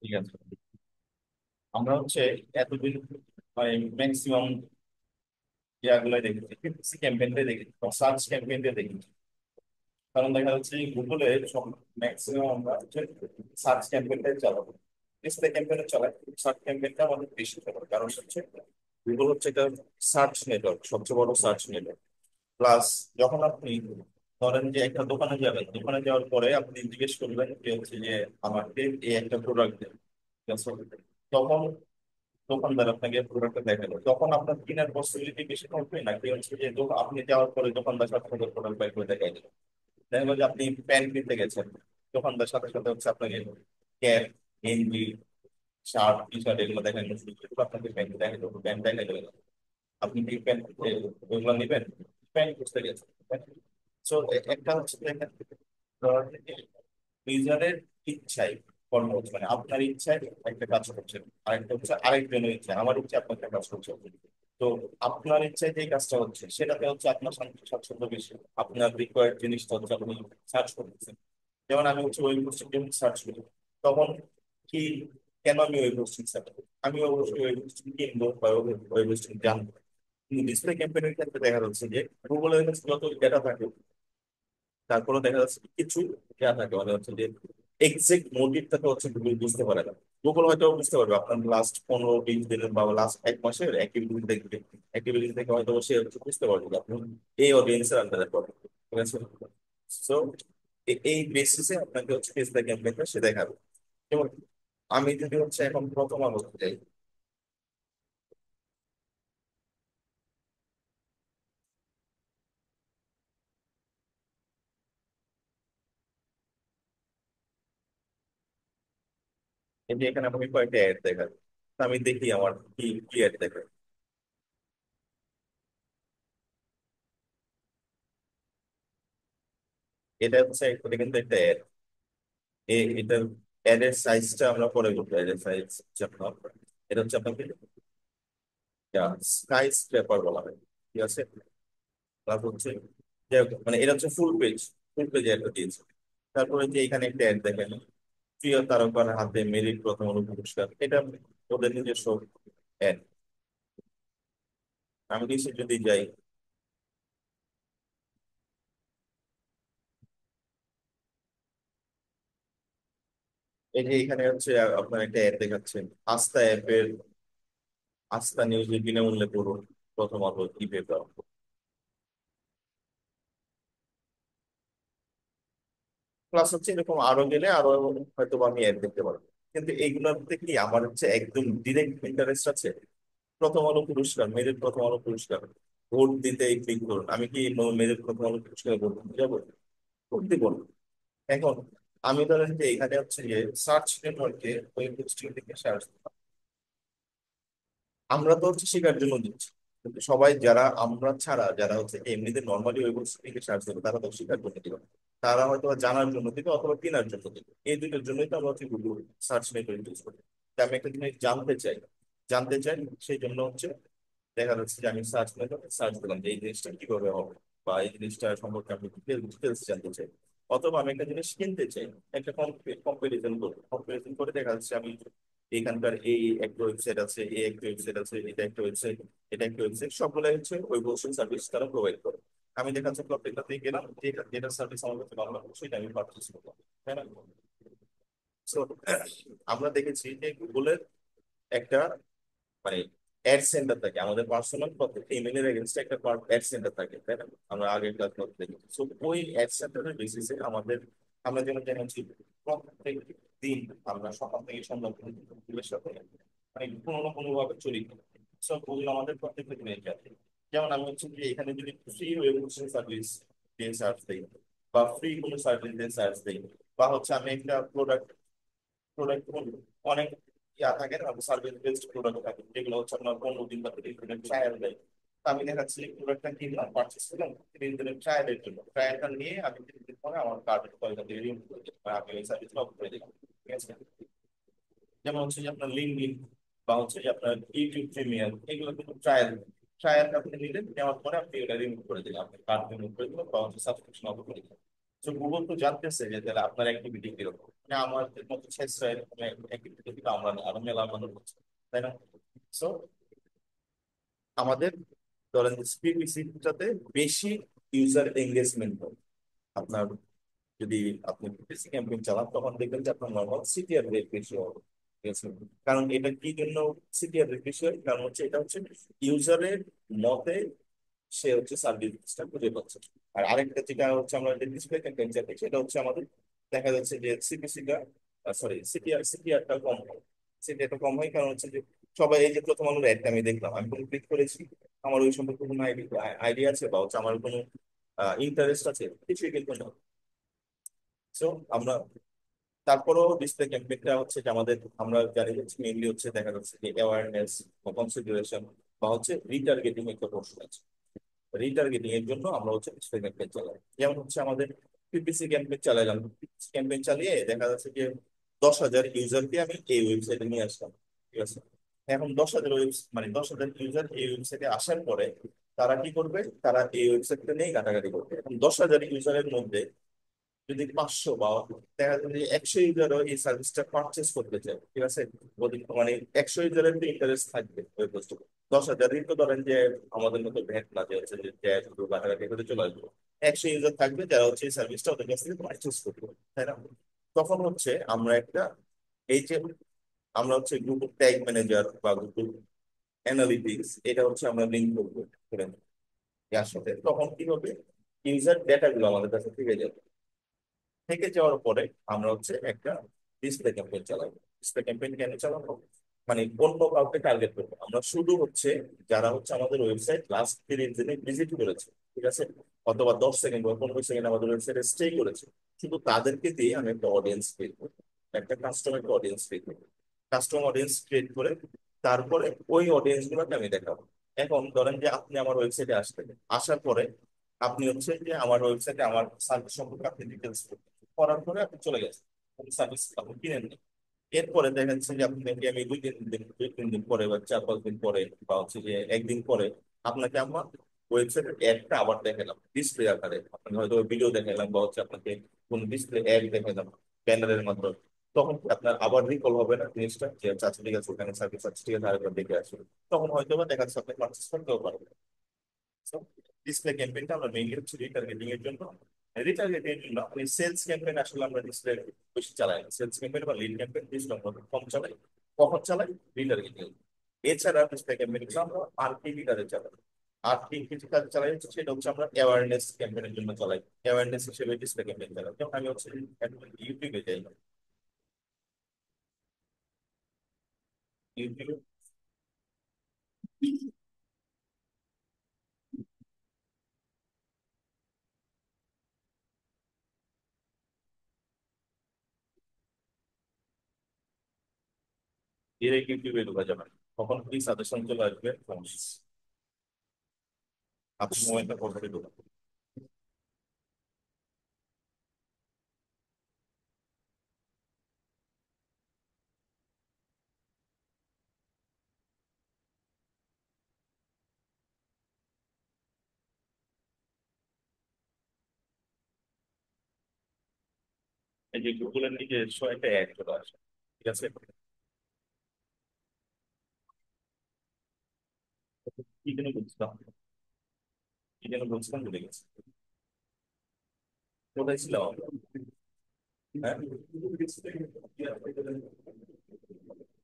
ঠিক আছে। আমরা হচ্ছে এতদিন মানে ম্যাক্সিমাম ইয়াগুলাই দেখেছি, পিপিসি ক্যাম্পেইনটাই দেখেছি, সার্চ ক্যাম্পেইনটা দেখেছি। কারণ দেখা যাচ্ছে গুগলে সব ম্যাক্সিমাম আমরা হচ্ছে সার্চ ক্যাম্পেইনটাই চালাবো, ডিসপ্লে ক্যাম্পেইনে চালাই, সার্চ ক্যাম্পেইনটা আমাদের বেশি চালাবো। কারণ হচ্ছে গুগল হচ্ছে একটা সার্চ নেটওয়ার্ক, সবচেয়ে বড় সার্চ নেটওয়ার্ক। প্লাস যখন আপনি ধরেন যে একটা দোকানে যাবেন, দোকানে যাওয়ার পরে আপনি জিজ্ঞেস করবেন যে হচ্ছে যে আমাকে এই একটা প্রোডাক্ট দেন, ঠিক আছে? তখন দোকানদার আপনাকে প্রোডাক্টটা দেখালো, তখন আপনার কেনার পসিবিলিটি বেশি থাকবে নাকি হচ্ছে যে আপনি যাওয়ার পরে দোকানদার সাথে সাথে প্রোডাক্ট বাই করে দেখাই দিল? দেখা গেলো যে আপনি প্যান্ট কিনতে গেছেন, দোকানদার সাথে সাথে হচ্ছে আপনাকে ক্যাপ, গেঞ্জি, শার্ট, টি শার্ট এগুলো দেখাই দিল, এগুলো আপনাকে প্যান্ট দেখাই দেবো, প্যান্ট দেখাই দেবে। আপনি কি প্যান্ট ওইগুলো নেবেন? প্যান্ট খুঁজতে গেছেন। তো একটা হচ্ছে দেখেন, ইউজারের ইচ্ছায় কর্ম হচ্ছে, মানে আপনার ইচ্ছায় একটা কাজ করছেন, আরেকটা হচ্ছে আরেকজনের ইচ্ছা, আমার ইচ্ছা আপনার একটা কাজ করছে। তো আপনার ইচ্ছায় যে কাজটা হচ্ছে সেটাতে হচ্ছে আপনার স্বাচ্ছন্দ্য বেশি, আপনার রিকোয়ার্ড জিনিসটা হচ্ছে আপনি সার্চ করতেছেন। যেমন আমি হচ্ছে ওয়েব হোস্টিং সার্চ করি, তখন কি, কেন আমি ওয়েব হোস্টিং সার্চ করি? আমি অবশ্যই ওয়েব হোস্টিং কিনবো বা ওয়েব হোস্টিং জানবো। কিন্তু ডিসপ্লে ক্যাম্পেইনের ক্ষেত্রে দেখা যাচ্ছে যে গুগলের কাছে যত ডেটা থাকে, তারপরে দেখা যাচ্ছে কি কিছু ইয়া থাকে, মানে হচ্ছে যে এক্সাক্ট মোটিভটাকে হচ্ছে গুগল বুঝতে পারে না। গুগল হয়তো বুঝতে পারবে আপনার লাস্ট 15-20 দিনের বা লাস্ট 1 মাসের অ্যাক্টিভিটি দেখবে, অ্যাক্টিভিটি থেকে হয়তো সে হচ্ছে বুঝতে পারবে যে আপনি এই অডিয়েন্সের আন্ডারে পড়ে, ঠিক আছে? সো এই বেসিসে আপনাকে হচ্ছে ফেসবুক ক্যাম্পেইনটা সে দেখাবে। যেমন আমি যদি হচ্ছে এখন প্রথম আলো যাই, এই যে এখানে আমাকে কয়েকটা অ্যাড দেখাবে, তো আমি দেখি আমার কি কি অ্যাড দেখাবে। এটা হচ্ছে এটা কিন্তু একটা অ্যাড, এটার অ্যাডের সাইজটা আমরা পরে করবো। অ্যাডের সাইজ হচ্ছে আপনার, এটা হচ্ছে আপনাকে স্কাই স্ক্র্যাপার বলা হয়, ঠিক আছে? তারপর হচ্ছে যাই হোক, মানে এটা হচ্ছে ফুল পেজ, ফুল পেজে একটা দিয়েছে। তারপরে যে এখানে একটা অ্যাড দেখেন, প্রিয় তারকার হাতে মেরিট প্রথম আলো পুরস্কার, এটা ওদের নিজস্ব অ্যাড। আমি নিচে যদি যাই, এই যে এখানে হচ্ছে আপনার একটা অ্যাড দেখাচ্ছেন, আস্থা অ্যাপের, আস্থা নিউজে বিনামূল্যে পড়ুন প্রথম আলো ই পেপার। প্লাস হচ্ছে এরকম আরো গেলে আরো হয়তো বা আমি অ্যাড দেখতে পারবো। কিন্তু এইগুলোতে কি আমার হচ্ছে একদম ডিরেক্ট ইন্টারেস্ট আছে? প্রথম আলো পুরস্কার, মেরিট প্রথম আলো পুরস্কার, ভোট দিতে ক্লিক করুন, আমি কি মেরিট প্রথম আলো পুরস্কার ভোট দিতে যাবো? ভোট দিব না। এখন আমি ধরেন যে এখানে হচ্ছে যে সার্চ নেটওয়ার্কে ওই পোস্টিং থেকে সার্চ, আমরা তো হচ্ছে শেখার জন্য দিচ্ছি, কিন্তু সবাই যারা আমরা ছাড়া যারা হচ্ছে এমনিতে নর্মালি ওই থেকে সার্চ দেবে, তারা তো শেখার জন্য দিবে না। তারা হয়তো বা জানার জন্য দিবে অথবা কেনার জন্য দিবে, এই দুটোর জন্যই তো আমরা হচ্ছে গুগল সার্চ নেটওয়ার্ক ইউজ করি। তা আমি একটা জিনিস জানতে চাই, সেই জন্য হচ্ছে দেখা যাচ্ছে যে আমি সার্চ নেটওয়ার্কে সার্চ দিলাম যে এই জিনিসটা কিভাবে হবে, বা এই জিনিসটা সম্পর্কে আমি ডিটেলস জানতে চাই। অথবা আমি একটা জিনিস কিনতে চাই, একটা কম্পারিজন করে দেখা যাচ্ছে আমি এখানকার এই একটা ওয়েবসাইট আছে, এই একটা ওয়েবসাইট আছে, এটা একটা ওয়েবসাইট, এটা একটা ওয়েবসাইট, সবগুলো হচ্ছে ওই হোস্টিং সার্ভিস তারা প্রোভাইড করে। আমি দেখা যাচ্ছে প্রত্যেকটাতে গেলাম, যেটা যেটা সার্ভিস আমার কাছে ভালো লাগলো সেটা আমি পারচেস করলাম, তাই না? So, আমরা দেখেছি যে গুগলের একটা মানে অ্যাড সেন্টার থাকে, আমাদের পার্সোনাল প্রত্যেকটা ইমেলের এগেনস্টে একটা অ্যাড সেন্টার থাকে, তাই না? আমরা আগের ক্লাস মধ্যে দেখেছি। So, ওই অ্যাড সেন্টারের বেসিসে আমাদের, আমরা যেন জেনেছি প্রত্যেক দিন আমরা সকাল থেকে সন্ধ্যা পর্যন্ত গুগলের সাথে মানে কোনো না কোনো ভাবে জড়িত। সব গুগল আমাদের প্রত্যেকটা দিনের যাচ্ছে। যেমন আমি হচ্ছে যে এখানে যদি ফ্রি ওয়েব সার্ভিস দিয়ে সার্চ দিই, বা ফ্রি কোনো সার্ভিস দিয়ে সার্চ দিই, বা হচ্ছে আমি একটা প্রোডাক্ট অনেক ইয়া থাকে না, সার্ভিস বেসড প্রোডাক্ট থাকে যেগুলো হচ্ছে আপনার 15 দিন বা 30 দিনের ট্রায়াল দেয়। তা আমি দেখাচ্ছি প্রোডাক্টটা কিনলাম, পারচেস করলাম 30 দিনের ট্রায়ালের জন্য, ট্রায়ালটা নিয়ে আমি 30 দিন পরে আমার কার্ডের পয়সা দিয়ে রিমুভ করে দিই, বা আমি ওই সার্ভিস অফ করে দিলাম, ঠিক আছে? যেমন হচ্ছে যে আপনার লিঙ্কডইন বা হচ্ছে যে আপনার ইউটিউব প্রিমিয়াম, এগুলো কিন্তু ট্রায়াল, ট্রায়াল আপনি নিলেন, নেওয়ার পরে আপনি এটা রিমুভ করে দিলেন, আপনি কার্ড রিমুভ করে দিলেন বা হচ্ছে সাবস্ক্রিপশন অফ করে দিলেন। তো গুগল তো জানতেছে যে তাহলে আপনার অ্যাক্টিভিটি কিরকম, মানে আমার মতো ছেসরা অ্যাক্টিভিটি কিন্তু আমরা না, আরো মেলা মানুষ হচ্ছে, তাই না? সো আমাদের ধরেন পিপিসিটাতে বেশি ইউজার এঙ্গেজমেন্ট, আপনার যদি আপনি বেসিক ক্যাম্পেইন চালান তখন দেখবেন যে আপনার নর্মাল সিটিআর রেট বেশি হবে। ঠিক আছে? কারণ এটা কি জন্য সিটিআর রেট বেশি হয়, কারণ হচ্ছে এটা হচ্ছে ইউজারের মতে সে হচ্ছে সার্ভিসটা খুঁজে পাচ্ছে। আর আরেকটা যেটা হচ্ছে আমরা ডিসপ্লে ক্যাম্পেইন চালাই, সেটা হচ্ছে আমাদের দেখা যাচ্ছে যে সিপিসিটা, সরি সিটিআরটা কম হয়। সিটিআরটা কম হয় কারণ হচ্ছে যে সবাই, এই যে প্রথম আলোর অ্যাডটা আমি দেখলাম, আমি কোনো ক্লিক করেছি, আমার ওই সম্পর্কে কোনো আইডিয়া আছে বা হচ্ছে আমার কোনো ইন্টারেস্ট আছে, কিছুই কিন্তু না। সো আমরা তারপরেও ডিসপ্লে ক্যাম্পেইনটা হচ্ছে যে আমাদের, আমরা জানি হচ্ছে মেইনলি হচ্ছে দেখা যাচ্ছে যে অ্যাওয়ারনেস বা কনসিডারেশন বা হচ্ছে রিটার্গেটিং একটা পোর্শন আছে। রিটার্গেটিং এর জন্য আমরা হচ্ছে ডিসপ্লে ক্যাম্পেইন চালাই। যেমন হচ্ছে আমাদের পিপিসি ক্যাম্পেইন চালাইলাম, ক্যাম্পেইন চালিয়ে দেখা যাচ্ছে যে 10,000 ইউজারকে আমি এই ওয়েবসাইটে নিয়ে আসলাম। ঠিক আছে? এখন 10,000 মানে 10,000 ইউজার এই ওয়েবসাইটে আসার পরে তারা কি করবে, তারা এই ওয়েবসাইটটা নিয়ে ঘাটাঘাটি করবে। এখন 10,000 ইউজারের মধ্যে যদি 500 বা দেখা যায় যে 100 ইউজারও এই সার্ভিসটা পারচেস করতে চায়, ঠিক আছে, মানে 100 ইউজারের তো ইন্টারেস্ট থাকবে ওই বস্তু। 10,000ই তো ধরেন যে আমাদের মতো ভ্যাট না যে হচ্ছে যে শুধু ঘাটাঘাটি করে চলে আসবে। 100 ইউজার থাকবে যারা হচ্ছে এই সার্ভিসটা ওদের কাছ থেকে পারচেস করবে, তাই না? তখন হচ্ছে আমরা একটা, এই যে আমরা হচ্ছে গুগল ট্যাগ ম্যানেজার বা গুগল অ্যানালিটিক্স, এটা হচ্ছে আমরা লিঙ্ক করবো করে নেবো এর সাথে। তখন কি হবে, ইউজার ডেটা গুলো আমাদের কাছে থেকে যাবে। থেকে যাওয়ার পরে আমরা হচ্ছে একটা ডিসপ্লে ক্যাম্পেইন চালাবো। ডিসপ্লে ক্যাম্পেইন কেন চালাবো, মানে অন্য কাউকে টার্গেট করবো আমরা, শুধু হচ্ছে যারা হচ্ছে আমাদের ওয়েবসাইট লাস্ট 30 দিনে ভিজিট করেছে, ঠিক আছে, অথবা 10 সেকেন্ড বা 15 সেকেন্ড আমাদের ওয়েবসাইটে স্টে করেছে, শুধু তাদেরকে দিয়ে আমি একটা অডিয়েন্স ক্রিয়েট করবো, একটা কাস্টমার অডিয়েন্স ক্রিয়েট করবো। কাস্টমার অডিয়েন্স ক্রিয়েট করে তারপরে ওই অডিয়েন্স গুলোকে আমি দেখাবো। এখন ধরেন যে আপনি আমার ওয়েবসাইটে আসলেন, আসার পরে আপনি হচ্ছে যে আমার ওয়েবসাইটে আমার সার্ভিস সম্পর্কে আপনি ডিটেলস করার পরে আপনি চলে গেছেন, সার্ভিস আপনি কিনেন না। এরপরে দেখেন যে আপনি নাকি, আমি 2-3 দিন পরে বা 4-5 দিন পরে বা হচ্ছে যে একদিন পরে আপনাকে আমার ওয়েবসাইটের অ্যাডটা আবার দেখালাম ডিসপ্লে আকারে, আপনাকে হয়তো ভিডিও দেখালাম বা হচ্ছে আপনাকে কোন ডিসপ্লে অ্যাড দেখালাম ব্যানারের মাধ্যমে। তখন কি আপনার আবার রিকল হবে না জিনিসটা, যে আচ্ছা ঠিক আছে ওখানে সার্ভিস আছে, ঠিক আছে আরেকবার দেখে আসবে। তখন হয়তো বা দেখা যাচ্ছে আপনি পারচেস করতেও পারবেন। ডিসপ্লে ক্যাম্পেইনটা আমরা মেইনলি হচ্ছে রিটার্গেটিং এর জন্য। রিটার্গেটিং এর জন্য আপনি সেলস ক্যাম্পেইন আসলে আমরা ডিসপ্লে বেশি চালাই না, সেলস ক্যাম্পেইন বা লিড ক্যাম্পেইন ডিসপ্লে আমরা কম চালাই। কখন চালাই? রিটার্গেটিং। এছাড়া ডিসপ্লে ক্যাম্পেইন আমরা আর কি কাজে চালাই, আর কি কিছু কাজ চালাই হচ্ছে, সেটা হচ্ছে আমরা অ্যাওয়ারনেস ক্যাম্পেইনের জন্য চালাই। অ্যাওয়ারনেস হিসেবে ডিসপ্লে ক্যাম্পেইন চালাই। যেমন আমি হচ্ছে এখন ইউটিউবে যাই, ইউটিউবে ডিরেক্ট ইউটিউবে ঢোকা যাবে না। তখন কি সাজেশন চলে আসবে, আপনি মোবাইলটা কোথায় ঢোকাবেন। এই যে গুগলের নিজস্ব একটা অ্যাড চলে আসে, ঠিক আছে, কি যেন বলছিলাম, কি যেন বলছিলাম ভুলে গেছি, কোথায় ছিলাম আমরা? হ্যাঁ,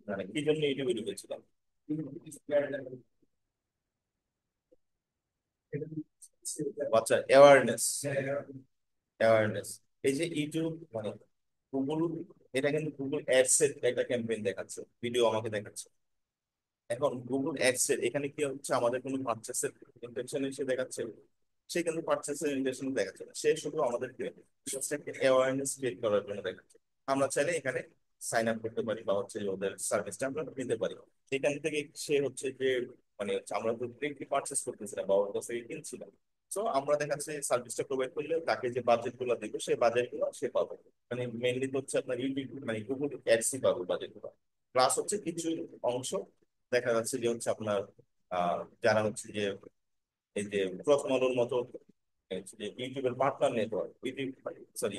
মানে কি জন্য ইউটিউবে ঢুকেছিলাম? আচ্ছা, অ্যাওয়ারনেস। অ্যাওয়ারনেস, এই যে ইউটিউব মানে গুগল, এটা কিন্তু গুগল অ্যাডস এর একটা ক্যাম্পেইন দেখাচ্ছে, ভিডিও আমাকে দেখাচ্ছে। এখন গুগল অ্যাডস এর এখানে কি হচ্ছে, আমাদের কোনো পারচেসের ইন্টেনশন এসে দেখাচ্ছে, সে কিন্তু পারচেসের ইন্টেনশন দেখাচ্ছে না, সে শুধু আমাদেরকে অ্যাওয়ারনেস ক্রিয়েট করার জন্য দেখাচ্ছে। আমরা চাইলে এখানে সাইন আপ করতে পারি বা হচ্ছে যে ওদের সার্ভিসটা আমরা নিতে পারি। এখান থেকে সে হচ্ছে যে, মানে হচ্ছে আমরা তো ডিরেক্টলি পারচেস করতেছি না বা ওর কাছ থেকে কিনছি না। তো আমরা দেখাচ্ছে সার্ভিসটা প্রোভাইড করলে তাকে যে বাজেট গুলো দিবে সেই বাজেট গুলো সে পাবে। মানে মেইনলি তো হচ্ছে আপনার ইউটিউব মানে গুগল অ্যাডসই পাবে বাজেট গুলো। প্লাস হচ্ছে কিছু অংশ দেখা যাচ্ছে যে হচ্ছে আপনার যারা হচ্ছে যে এই যে প্রথম আলোর মতো হচ্ছে যে ইউটিউবের partner network, YouTube sorry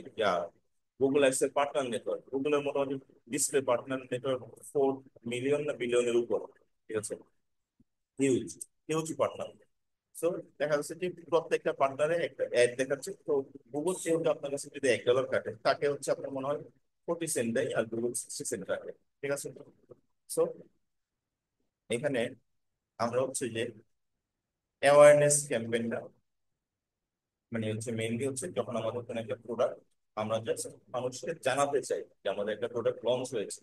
Google ads এর পার্টনার নেটওয়ার্ক, গুগলের মোটামুটি ডিসপ্লে পার্টনার নেটওয়ার্ক 4 মিলিয়ন না বিলিয়নের উপর, ঠিক আছে, হিউজ হিউজ পার্টনার। সো দেখা যাচ্ছে যে প্রত্যেকটা পার্টনারে একটা অ্যাড দেখাচ্ছে। তো গুগল যেহেতু আপনার কাছে যদি $1 কাটে, তাকে হচ্ছে আপনার মনে হয় 40 সেন্ট দেয়, আর গুগল 60 সেন্ট রাখে, ঠিক আছে। সো এখানে আমরা হচ্ছে যে অ্যাওয়ারনেস ক্যাম্পেইনটা মানে হচ্ছে মেইনলি হচ্ছে যখন আমাদের কোনো একটা প্রোডাক্ট আমরা জাস্ট মানুষকে জানাতে চাই যে আমাদের একটা প্রোডাক্ট লঞ্চ হয়েছে,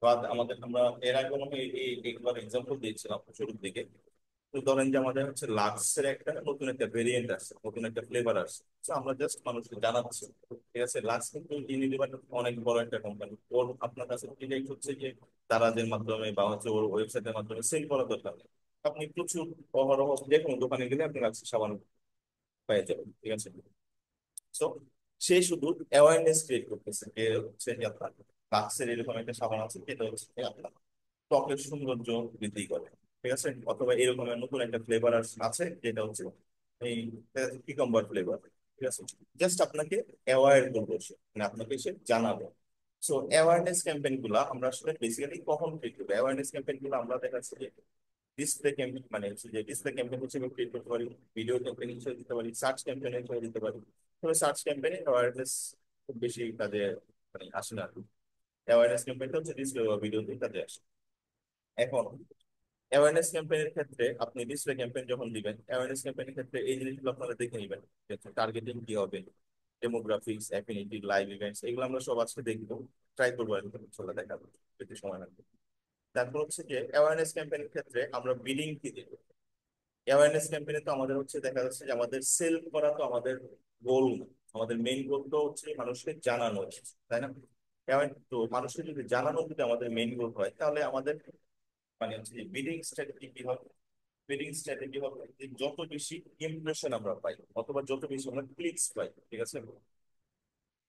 বা আমাদের আমরা এর আগে মনে হয় এইগুলোর এক্সাম্পল দিয়েছিলাম শুরুর দিকে। তো ধরেন যে আমাদের হচ্ছে লাক্সের একটা নতুন একটা ভেরিয়েন্ট আসছে, নতুন একটা ফ্লেভার আসছে, তো আমরা জাস্ট মানুষকে জানাচ্ছি, ঠিক আছে। লাক্স কিন্তু ইউনিলিভার অনেক বড় একটা কোম্পানি, ওর আপনার কাছে ডিরেক্ট হচ্ছে যে দারাজের মাধ্যমে বা হচ্ছে ওর ওয়েবসাইটের মাধ্যমে সেল করার দরকার নেই। আপনি প্রচুর অহরহ যে কোনো দোকানে গেলে আপনি লাক্সের সাবান পেয়ে যাবেন, ঠিক আছে। সো সে শুধু অ্যাওয়ারনেস ক্রিয়েট করতেছে যে হচ্ছে যে আপনার লাক্সের এরকম একটা সাবান আছে, যেটা হচ্ছে যে আপনার ত্বকের সৌন্দর্য বৃদ্ধি করে, ঠিক আছে। অথবা এরকম নতুন একটা ফ্লেভার আছে যেটা হচ্ছে এই কিকম্বার ফ্লেভার, ঠিক আছে। জাস্ট আপনাকে অ্যাওয়ার করবো সে, মানে আপনাকে সে জানাবে। সো অ্যাওয়ারনেস ক্যাম্পেইন গুলা আমরা আসলে বেসিক্যালি কখন ক্রিয়েট করবো? অ্যাওয়ারনেস ক্যাম্পেইন গুলো আমরা দেখা যাচ্ছে যে ডিসপ্লে ক্যাম্পেইন মানে হচ্ছে যে ডিসপ্লে ক্যাম্পেইন হিসেবে ক্রিয়েট করতে পারি, ভিডিও ক্যাম্পেইন হিসেবে দিতে পারি, সার্চ ক্যাম্পেইন হিসেবে দিতে পারি। তবে সার্চ ক্যাম্পেইনে অ্যাওয়ারনেস খুব বেশি কাজে মানে আসে না। অ্যাওয়ারনেস ক্যাম্পেইনটা হচ্ছে ডিসপ্লে বা ভিডিওতে কাজে আসে। এখন অ্যাওয়ারনেস ক্যাম্পেইনের ক্ষেত্রে আপনি ডিসপ্লে ক্যাম্পেইন যখন দিবেন, অ্যাওয়ারনেস ক্যাম্পেইনের ক্ষেত্রে এই জিনিসগুলো আপনারা দেখে নেবেন, টার্গেটিং কি হবে, ডেমোগ্রাফিক্স, অ্যাফিনিটি, লাইভ ইভেন্টস, এগুলো আমরা সব আজকে দেখবো, ট্রাই করবো আর কি, ইনশাল্লাহ দেখাবো যদি সময় লাগবে। তারপর হচ্ছে যে অ্যাওয়ারনেস ক্যাম্পেইনের ক্ষেত্রে আমরা বিডিং কি দেবো? অ্যাওয়ারনেস ক্যাম্পেইনে তো আমাদের হচ্ছে দেখা যাচ্ছে যে আমাদের সেল করা তো আমাদের গোল না, আমাদের মেইন গোল তো হচ্ছে মানুষকে জানানো, তাই না? তো মানুষকে যদি জানানো যদি আমাদের মেইন গোল হয়, তাহলে আমাদের মানে হচ্ছে বিডিং স্ট্র্যাটেজি কি হবে? বিডিং স্ট্র্যাটেজি হবে যে যত বেশি ইমপ্রেশন আমরা পাই অথবা যত বেশি আমরা ক্লিকস পাই, ঠিক আছে।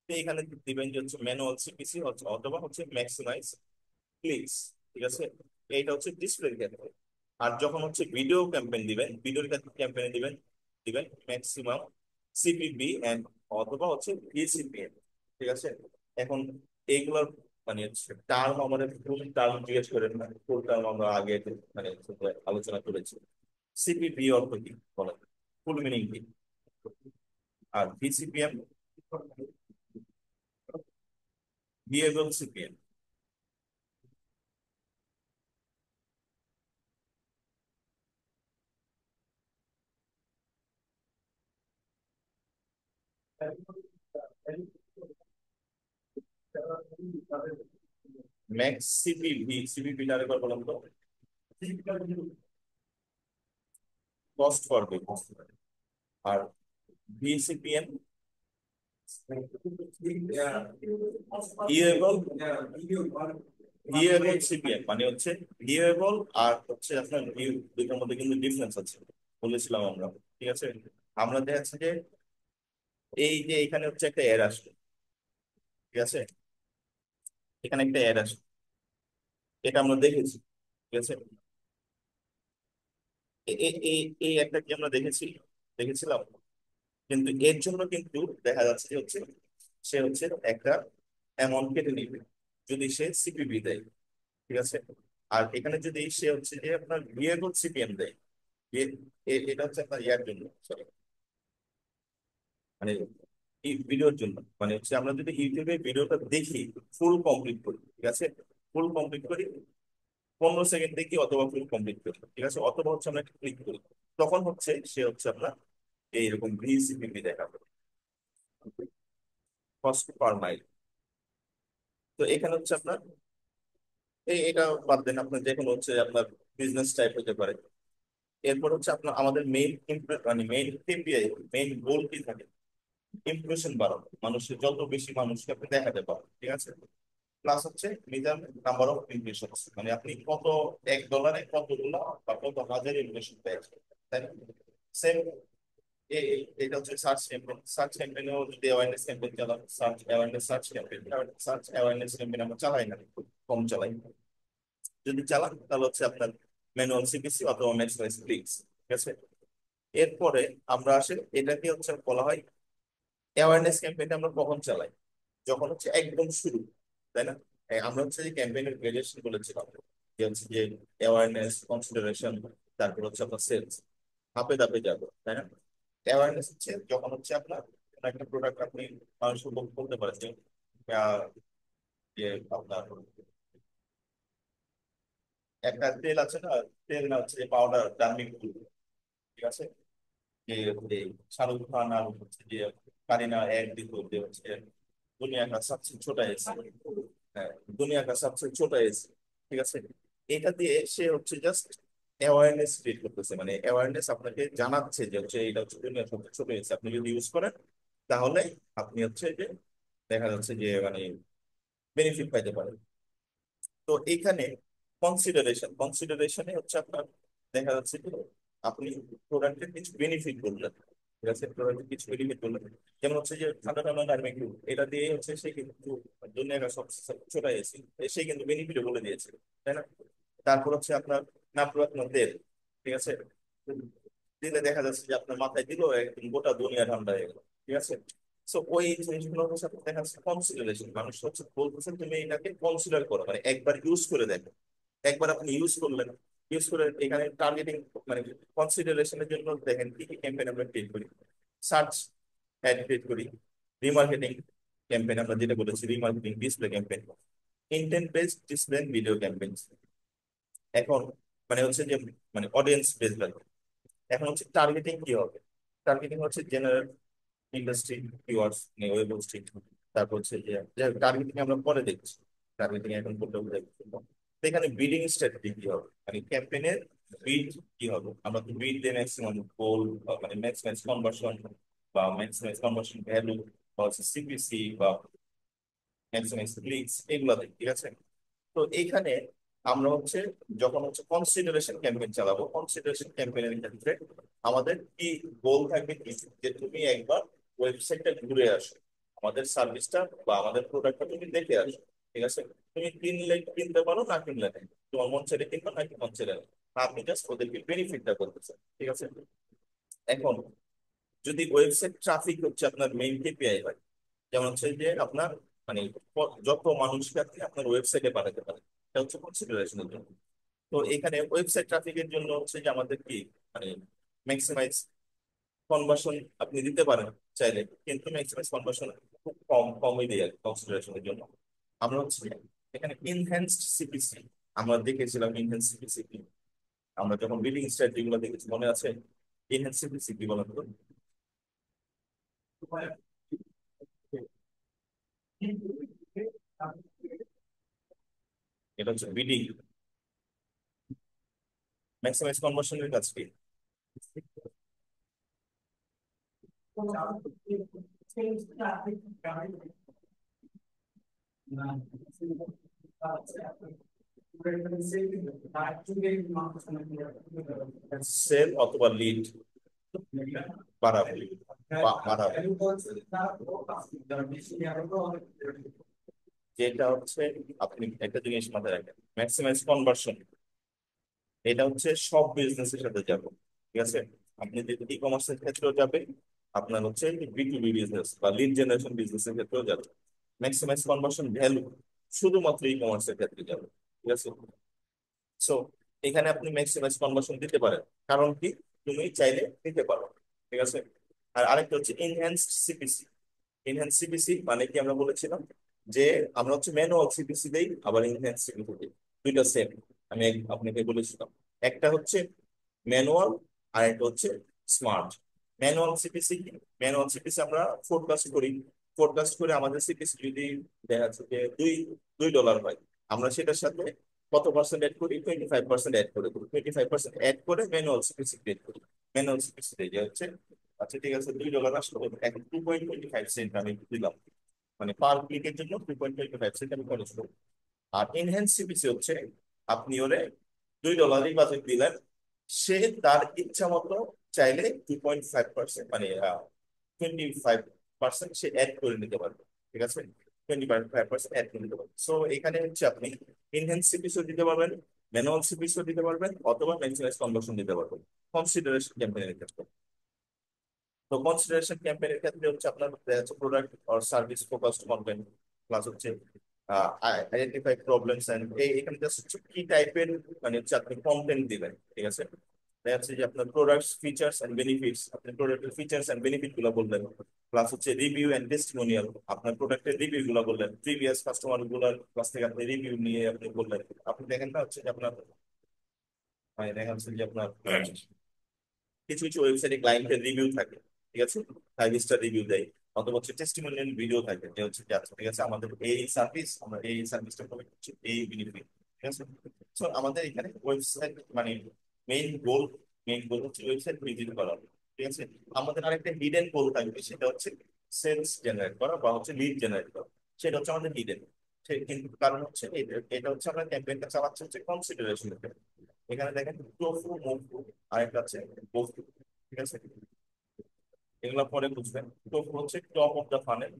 তো এখানে দিবেন যে হচ্ছে ম্যানুয়াল সিপিসি হচ্ছে অথবা হচ্ছে ম্যাক্সিমাইজ ক্লিকস, ঠিক আছে। এইটা হচ্ছে ডিসপ্লে ক্ষেত্রে। আর যখন হচ্ছে ভিডিও ক্যাম্পেইন দিবেন, ভিডিওর ক্যাম্পেইনে দিবেন দিবেন ম্যাক্সিমাম সিপিবি এন্ড অথবা হচ্ছে ভিসিপিএম, ঠিক আছে। এখন এইগুলোর মানে হচ্ছে টার্ম আমাদের ফুল টার্ম জিজ্ঞেস করেন না, ফুল টার্ম আমরা আগে মানে হচ্ছে আলোচনা করেছি। সিপিবি অর্থ কি বলেন, ফুল মিনিং কি? আর VCPM, viable CPM. Max CPV, CPV আরেকবার বলুন তো। Cost per piece. আর ভিসিপিএম ভিউয়েবল, ভিউয়েবল সিপিএম মানে হচ্ছে ভিউয়েবল আর হচ্ছে আপনার ভিউ, দুটোর মধ্যে কিন্তু ডিফারেন্স আছে বলেছিলাম আমরা, ঠিক আছে। আমরা দেখা যাচ্ছে যে এই যে এখানে হচ্ছে একটা এর আসবে, ঠিক আছে, এখানে একটা এর আসবে, এটা আমরা দেখেছি, ঠিক আছে। এই একটা কি আমরা দেখেছিলাম, কিন্তু এর জন্য কিন্তু দেখা যাচ্ছে যে হচ্ছে সে হচ্ছে একটা অ্যামাউন্ট কেটে নিবে যদি সে সিপিবি দেয়, ঠিক আছে। আর এখানে যদি সে হচ্ছে যে আপনার ভিএবল সিপিএম দেয়, এটা হচ্ছে আপনার ইয়ার জন্য, সরি মানে এই ভিডিওর জন্য, মানে হচ্ছে আমরা যদি ইউটিউবে ভিডিওটা দেখি, ফুল কমপ্লিট করি, ঠিক আছে, ফুল কমপ্লিট করি 15 সেকেন্ড দেখি অথবা ফুল কমপ্লিট করি, ঠিক আছে, অথবা হচ্ছে আমরা ক্লিক করি, তখন হচ্ছে সে হচ্ছে আপনার এইরকম ভিসিপিপি দেখাবে, কস্ট পার মাইল। তো এখানে হচ্ছে আপনার এটা বাদ দেন, আপনার যে কোনো হচ্ছে আপনার বিজনেস টাইপ হতে পারে। এরপর হচ্ছে আপনার আমাদের মেইন মানে মেইন কেপিআই, মেইন গোল কি থাকে? ইমপ্রেশন বাড়ানো, মানুষের যত বেশি মানুষকে আপনি দেখাতে পারেন, ঠিক আছে। প্লাস হচ্ছে মিজান নাম্বার অফ ইমপ্রেশন, মানে আপনি কত $1 কতগুলো বা কত হাজার ইমপ্রেশন পেয়েছেন, তাই না? সেম এটা হচ্ছে সার্চ ক্যাম্পেইন, সার্চ ক্যাম্পেইনেও যদি অ্যাওয়ারনেস ক্যাম্পেইন চালান, search awareness search campaign, search awareness campaign আমরা চালাই না, খুব কম চালাই। যদি চালান তাহলে হচ্ছে আপনার ম্যানুয়াল সিপিসি অথবা ম্যাক্সিমাইজ ক্লিকস। ঠিক আছে, এরপরে আমরা আসে এটাকে হচ্ছে বলা হয় অ্যাওয়ারনেস ক্যাম্পেইন। আমরা কখন চালাই? যখন হচ্ছে একদম শুরু, তাই না? আমরা হচ্ছে যে ক্যাম্পেইনের গ্রেডেশন বলেছিলাম, যে হচ্ছে যে অ্যাওয়ারনেস, কনসিডারেশন, তারপর হচ্ছে আপনার সেলস, ধাপে ধাপে যাবো, তাই না? অ্যাওয়ারনেস হচ্ছে যখন হচ্ছে আপনার কোনো একটা প্রোডাক্ট আপনি মানুষকে বলতে পারেন যে আহ, যে আপনার একটা তেল আছে না, তেল না হচ্ছে যে পাউডার ডার্মিং গ্লু, ঠিক আছে, যে যে শাহরুখ খান আর হচ্ছে যে কারিনা এক দিত যে হচ্ছে দুনিয়া কা সবচেয়ে ছোটা এসে, হ্যাঁ, দুনিয়া কা সবচেয়ে ছোটা এসে, ঠিক আছে। এটা দিয়ে সে হচ্ছে জাস্ট অ্যাওয়ারনেস ক্রিয়েট করতেছে, মানে অ্যাওয়ারনেস আপনাকে জানাচ্ছে যে হচ্ছে এটা হচ্ছে দুনিয়ার সবচেয়ে ছোট এসে, আপনি যদি ইউজ করেন তাহলে আপনি হচ্ছে যে দেখা যাচ্ছে যে মানে বেনিফিট পাইতে পারেন। তো এইখানে কনসিডারেশনে হচ্ছে আপনার দেখা যাচ্ছে যে আপনি প্রোডাক্টের কিছু বেনিফিট বললেন, ঠিক আছে, প্রোডাক্টের কিছু বেনিফিট বললেন, যেমন হচ্ছে যে ঠান্ডা ঠান্ডা নার্মিক এটা দিয়ে হচ্ছে সে কিন্তু দুনিয়ার সব ছোট এসি, সে কিন্তু বেনিফিটও বলে দিয়েছে, তাই না? তারপর হচ্ছে আপনার নাপরাত্ন তেল, ঠিক আছে, দিলে দেখা যাচ্ছে যে আপনার মাথায় দিল একদম গোটা দুনিয়া ঠান্ডা হয়ে গেল, ঠিক আছে। সো ওই জিনিসগুলোর সাথে দেখা যাচ্ছে কনসিডারেশন, মানুষ হচ্ছে বলতেছেন তুমি এটাকে কনসিডার করো, মানে একবার ইউজ করে দেখো। একবার আপনি ইউজ করলেন, ইউজ করে এখানে টার্গেটিং, মানে কনসিডারেশনের জন্য দেখেন কি কি ক্যাম্পেইন আমরা ক্রিয়েট করি। সার্চ অ্যাড ক্রিয়েট করি, রিমার্কেটিং ক্যাম্পেইন আমরা যেটা বলেছি, remarketing, display campaign, intent based display video campaign. এখন মানে হচ্ছে যে মানে অডিয়েন্স বেসড, এখন হচ্ছে টার্গেটিং কি হবে? টার্গেটিং হচ্ছে জেনারেল ইন্ডাস্ট্রি কিওয়ার্ডস নিয়ে ওয়েব হোস্টিং, তারপর হচ্ছে যে টার্গেটিং আমরা পরে দেখছি, টার্গেটিং এখন করতে হবে। তো এখানে বিডিং স্ট্র্যাটেজি কি হবে, মানে ক্যাম্পেইনের বিড কি হবে? আমরা তো বিড দিয়ে ম্যাক্সিমাম গোল, মানে ম্যাক্সিমাইজ কনভার্সন বা ম্যাক্সিমাইজ কনভার্সন ভ্যালু বা হচ্ছে সিপিসি বা ম্যাক্সিমাইজ ক্লিকস এগুলো দিই, ঠিক আছে। তো এইখানে আমরা হচ্ছে যখন হচ্ছে কনসিডারেশন ক্যাম্পেইন চালাবো, কনসিডারেশন ক্যাম্পেইনের ক্ষেত্রে আমাদের কি গোল থাকবে কি, যে তুমি একবার ওয়েবসাইটটা ঘুরে আসো, আমাদের সার্ভিসটা বা আমাদের প্রোডাক্টটা তুমি দেখে আসো, ঠিক আছে। তুমি কিনলে কিনতে পারো, না কিনলে নেই, তোমার মন ছেড়ে কিনবে নাকি মন ছেড়ে না, আপনি জাস্ট ওদেরকে বেনিফিটটা করতেছেন, ঠিক আছে। এখন যদি ওয়েবসাইট ট্রাফিক হচ্ছে আপনার মেইন কেপিআই হয়, যেমন হচ্ছে যে আপনার মানে যত মানুষকে আপনি আপনার ওয়েবসাইটে পাঠাতে পারেন, এটা হচ্ছে কনসিডারেশনের জন্য। তো এখানে ওয়েবসাইট ট্রাফিকের জন্য হচ্ছে যে আমাদের কি মানে ম্যাক্সিমাইজ কনভার্সন আপনি দিতে পারেন চাইলে, কিন্তু ম্যাক্সিমাইজ কনভার্সন খুব কমই দেয় আর কনসিডারেশনের জন্য। আমরা হচ্ছে এখানে ইনহ্যান্সড সিপিসি আমরা দেখেছিলাম। ইনহ্যান্স সিপিসি কি, আমরা যখন বিলিং স্ট্র্যাটেজি গুলো দেখেছি মনে আছে? ইনহ্যান্স সিপিসি কি বলেন তো? এটা হচ্ছে বিডিং, ম্যাক্সিমাইজ কনভার্সনের কাজ কি? সেল অথবা লিড বাড়াবো, বাড়াবো, যেটা হচ্ছে আপনি একটা জিনিস মাথায় রাখেন, ম্যাক্সিমাইজ কনভার্সন এটা হচ্ছে সব বিজনেসের সাথে যাবে, ঠিক আছে। আপনি যদি ই কমার্সের ক্ষেত্রেও যাবে, আপনার হচ্ছে বিটুবি বিজনেস বা লিড জেনারেশন বিজনেসের ক্ষেত্রেও যাবে। ম্যাক্সিমাইজ কনভার্সন ভ্যালু শুধুমাত্র ই কমার্সের ক্ষেত্রে যাবে, ঠিক আছে। সো এখানে আপনি ম্যাক্সিমাইজ কনভার্সন দিতে পারেন, কারণ কি তুমি চাইলে দিতে পারো, ঠিক আছে। আর আরেকটা হচ্ছে ইনহ্যান্সড সিপিসি। ইনহ্যান্স সিপিসি মানে কি আমরা বলেছিলাম যে আমরা হচ্ছে ম্যানুয়াল সিপিসি দেই, আবার ইনহ্যান্স সিপিসি দিই, দুইটা সেম। আমি আপনাকে বলেছিলাম একটা হচ্ছে ম্যানুয়াল আর একটা হচ্ছে স্মার্ট। ম্যানুয়াল সিপিসি কি? ম্যানুয়াল সিপিসি আমরা ফোরকাস্ট করি, ফোরকাস্ট করে আমাদের সিপিসি যদি দেখা যাচ্ছে যে $2 হয়, আমরা সেটার সাথে কত পার্সেন্ট অ্যাড করি? 25% অ্যাড করে করি, 25% অ্যাড করে ম্যানুয়াল সিপিসি ক্রিয়েট করি। ম্যানুয়াল সিপিসি যে হচ্ছে আচ্ছা ঠিক আছে $2 আসলো, এখন 2.25 সেন্ট আমি দিলাম, মানে পার ক্লিকের জন্য 2.25 সেন্ট আমি খরচ করবো। আর এনহ্যান্স সিপিসি হচ্ছে আপনি ওরে $2 বাজেট দিলেন, সে তার ইচ্ছা মতো চাইলে 2.5% মানে 25% সে অ্যাড করে নিতে পারবে, ঠিক আছে। 25% অ্যাড করে নিতে পারবে। সো এখানে হচ্ছে আপনি এনহ্যান্স সিপিসিও দিতে পারবেন, ম্যানুয়াল সিপিসও দিতে পারবেন অথবা ম্যাক্সিমাইজ কনভার্সন দিতে পারবেন কনসিডারেশন ক্যাম্পেইনের ক্ষেত্রে। তো কনসিডারেশন ক্যাম্পেইনের ক্ষেত্রে হচ্ছে আপনার product or service focused content, plus হচ্ছে আইডেন্টিফাই প্রবলেমস এন্ড এখানে জাস্ট হচ্ছে কি টাইপের মানে হচ্ছে আপনি কন্টেন্ট দিবেন, ঠিক আছে। দেখা যাচ্ছে যে আপনার প্রোডাক্টস ফিচার্স এন্ড বেনিফিটস, আপনি প্রোডাক্টের ফিচার্স এন্ড বেনিফিট গুলো বললেন, প্লাস হচ্ছে রিভিউ এন্ড টেস্টিমোনিয়াল, আপনার প্রোডাক্টের রিভিউ গুলো বললেন, প্রিভিয়াস কাস্টমার গুলার কাছ থেকে আপনি রিভিউ নিয়ে আপনি বললেন। আপনি দেখেন না হচ্ছে যে আপনার মানে দেখা যাচ্ছে যে আপনার কিছু কিছু ওয়েবসাইটে ক্লায়েন্টের রিভিউ থাকে, ঠিক আছে, 5 স্টার রিভিউ দেয়, অথবা হচ্ছে টেস্টিমোনিয়াল ভিডিও থাকে যে হচ্ছে যে আচ্ছা ঠিক আছে আমাদের এই সার্ভিস, আমরা এই সার্ভিসটা করে হচ্ছে এই বেনিফিট, ঠিক আছে। তো আমাদের এখানে ওয়েবসাইট মানে মেইন গোল, মেইন গোল হচ্ছে ওয়েবসাইট ভিজিট করা, ঠিক আছে। আমাদের আরেকটা হিডেন গোল থাকবে, সেটা হচ্ছে সেলস জেনারেট করা বা হচ্ছে লিড জেনারেট করা, সেটা হচ্ছে আমাদের হিডেন। কিন্তু কারণ হচ্ছে এটা এটা হচ্ছে আমরা ক্যাম্পেইনটা চালাচ্ছি হচ্ছে কনসিডারেশন, এখানে দেখেন টোফু মোফু আরেকটা আছে বফু, ঠিক আছে। এগুলো পরে বুঝবেন। টোফু হচ্ছে top of the funnel,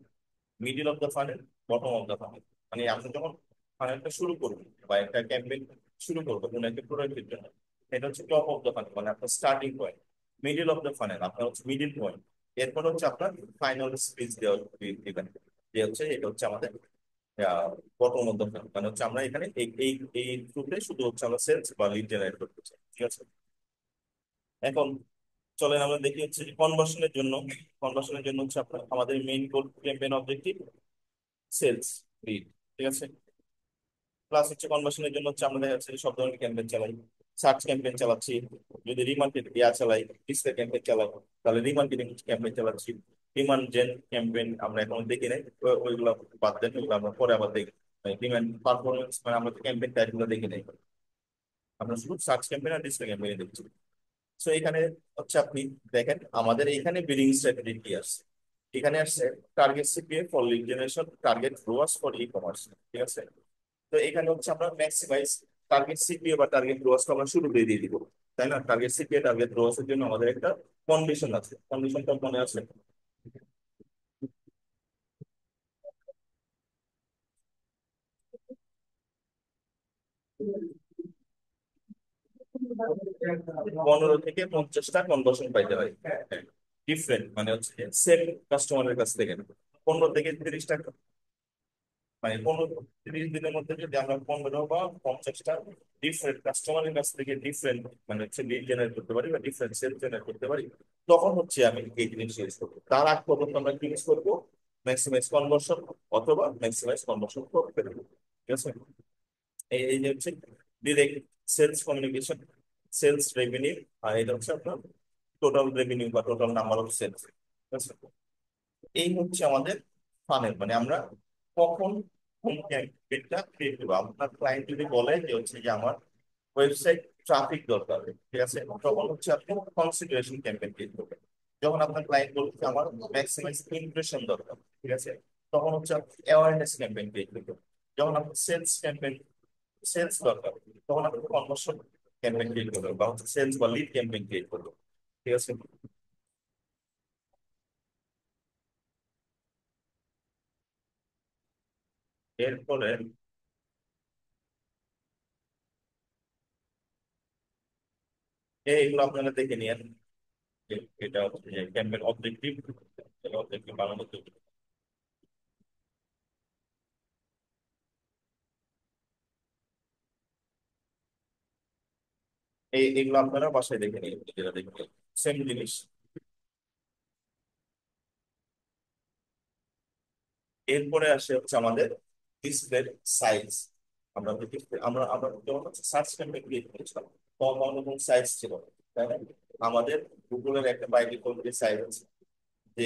middle of the funnel, bottom of the funnel. মানে আপনি যখন ফানেলটা শুরু করবেন বা একটা ক্যাম্পেইন শুরু করবেন কোনো একটা প্রোডাক্টের জন্য, এটা হচ্ছে টপ অফ দ্য ফানেল মানে আপনার starting point. Middle of the funnel আপনার হচ্ছে মিডিল পয়েন্ট। এরপর হচ্ছে আপনার ফাইনাল স্পিচ দেওয়া দিবেন, যে হচ্ছে এটা হচ্ছে আমাদের বটম অফ দ্য ফানেল, মানে হচ্ছে আমরা এখানে এই এই এই থ্রুতে শুধু হচ্ছে আমরা সেলস বা লিড জেনারেট করতে চাই, ঠিক আছে। এখন চলেন আমরা দেখি হচ্ছে কনভার্সনের জন্য। কনভার্সনের জন্য হচ্ছে আপনার আমাদের main goal campaign objective sales lead, ঠিক আছে। প্লাস হচ্ছে কনভার্সনের জন্য হচ্ছে আমরা দেখা যাচ্ছে যে সব ধরনের ক্যাম্পেইন চালাই, সার্চ ক্যাম্পেইন চালাচ্ছি, যদি রিমার্কেট চালাই, ডিসপ্লে ক্যাম্পেইন চালাই, তাহলে রিমার্কেটিং ক্যাম্পেইন চালাচ্ছি। ডিমান্ড জেন ক্যাম্পেইন আমরা এখন দেখি নাই, ওইগুলো বাদ দেন, ওইগুলো আমরা পরে আবার দেখি। ডিমান্ড পারফরমেন্স মানে আমরা ক্যাম্পেইন টাইপগুলো দেখি নাই, আমরা শুধু সার্চ ক্যাম্পেইন আর ডিসপ্লে ক্যাম্পেইন দেখছি। সো এখানে হচ্ছে আপনি দেখেন আমাদের এখানে বিলিং স্ট্র্যাটেজি কি আসছে। এখানে আসছে target CPA for lead generation, target রোয়াস for e commerce, ঠিক আছে। তো এখানে হচ্ছে আমরা ম্যাক্সিমাইজ টার্গেট সিপিএ বা টার্গেট রোয়াসটা আমরা শুরুতেই দিয়ে দিব, তাই না। টার্গেট সিপিএ টার্গেট রোয়াসের জন্য আমাদের একটা কন্ডিশন আছে, কন্ডিশনটা মনে আছে। 15 থেকে 50টা কনভার্সন পাইতে হয়, ডিফারেন্ট মানে হচ্ছে সেম কাস্টমারের কাছ থেকে না। 15 থেকে 30টা মানে 15 30 দিনের মধ্যে যদি আমরা 15 বা 50টা ডিফারেন্ট কাস্টমারের কাছ থেকে ডিফারেন্ট মানে হচ্ছে লিড জেনারেট করতে পারি বা ডিফারেন্ট সেল জেনারেট করতে পারি, তখন হচ্ছে আমি এই জিনিস ইউজ করবো। তার আগ পর্যন্ত আমরা কি ইউজ করবো, ম্যাক্সিমাইজ কনভার্সন অথবা ম্যাক্সিমাইজ কনভার্সন করতে পারি, ঠিক আছে। এই যে হচ্ছে direct sales communication, sales revenue, আর এটা হচ্ছে আপনার টোটাল রেভিনিউ বা টোটাল নাম্বার অফ সেলস, ঠিক আছে। এই হচ্ছে আমাদের ফানেল, মানে আমরা কখন কোন ক্যাম্পেইনটা ক্রিয়েট করবো। আপনার ক্লায়েন্ট যদি বলে যে হচ্ছে যে আমার ওয়েবসাইট ট্রাফিক দরকার, ঠিক আছে, তখন হচ্ছে আপনি কনসিডারেশন ক্যাম্পেইন ক্রিয়েট করবেন। যখন আপনার ক্লায়েন্ট বলছে আমার ম্যাক্সিমাইজ ইমপ্রেশন দরকার, ঠিক আছে, তখন হচ্ছে আপনি অ্যাওয়ারনেস ক্যাম্পেইন ক্রিয়েট করবেন। যখন আপনার সেলস ক্যাম্পেইন, সেলস দরকার, তখন আপনি কনভার্সন ক্যাম্পেইন ক্রিয়েট করবেন বা হচ্ছে সেলস বা লিড ক্যাম্পেইন ক্রিয়েট করবেন, ঠিক আছে। এরপরে এইগুলো আপনারা দেখে নিন। এটা হচ্ছে যে ক্যাম্পের অবজেক্টিভ, অবজেক্টিভ বানানোর জন্য এইগুলো আপনারা বাসায় দেখে নিন, যেটা দেখবেন সেম জিনিস। এরপরে আসে হচ্ছে আমাদের ডিসপ্লের সাইজ। আমরা আমরা আমরা যখন সার্চ ক্যাম্পেইন ক্রিয়েট করেছিলাম তখন আমাদের কোনো সাইজ ছিল না, তাই না। আমাদের গুগলের একটা বাই ডিফল্ট সাইজ আছে, যে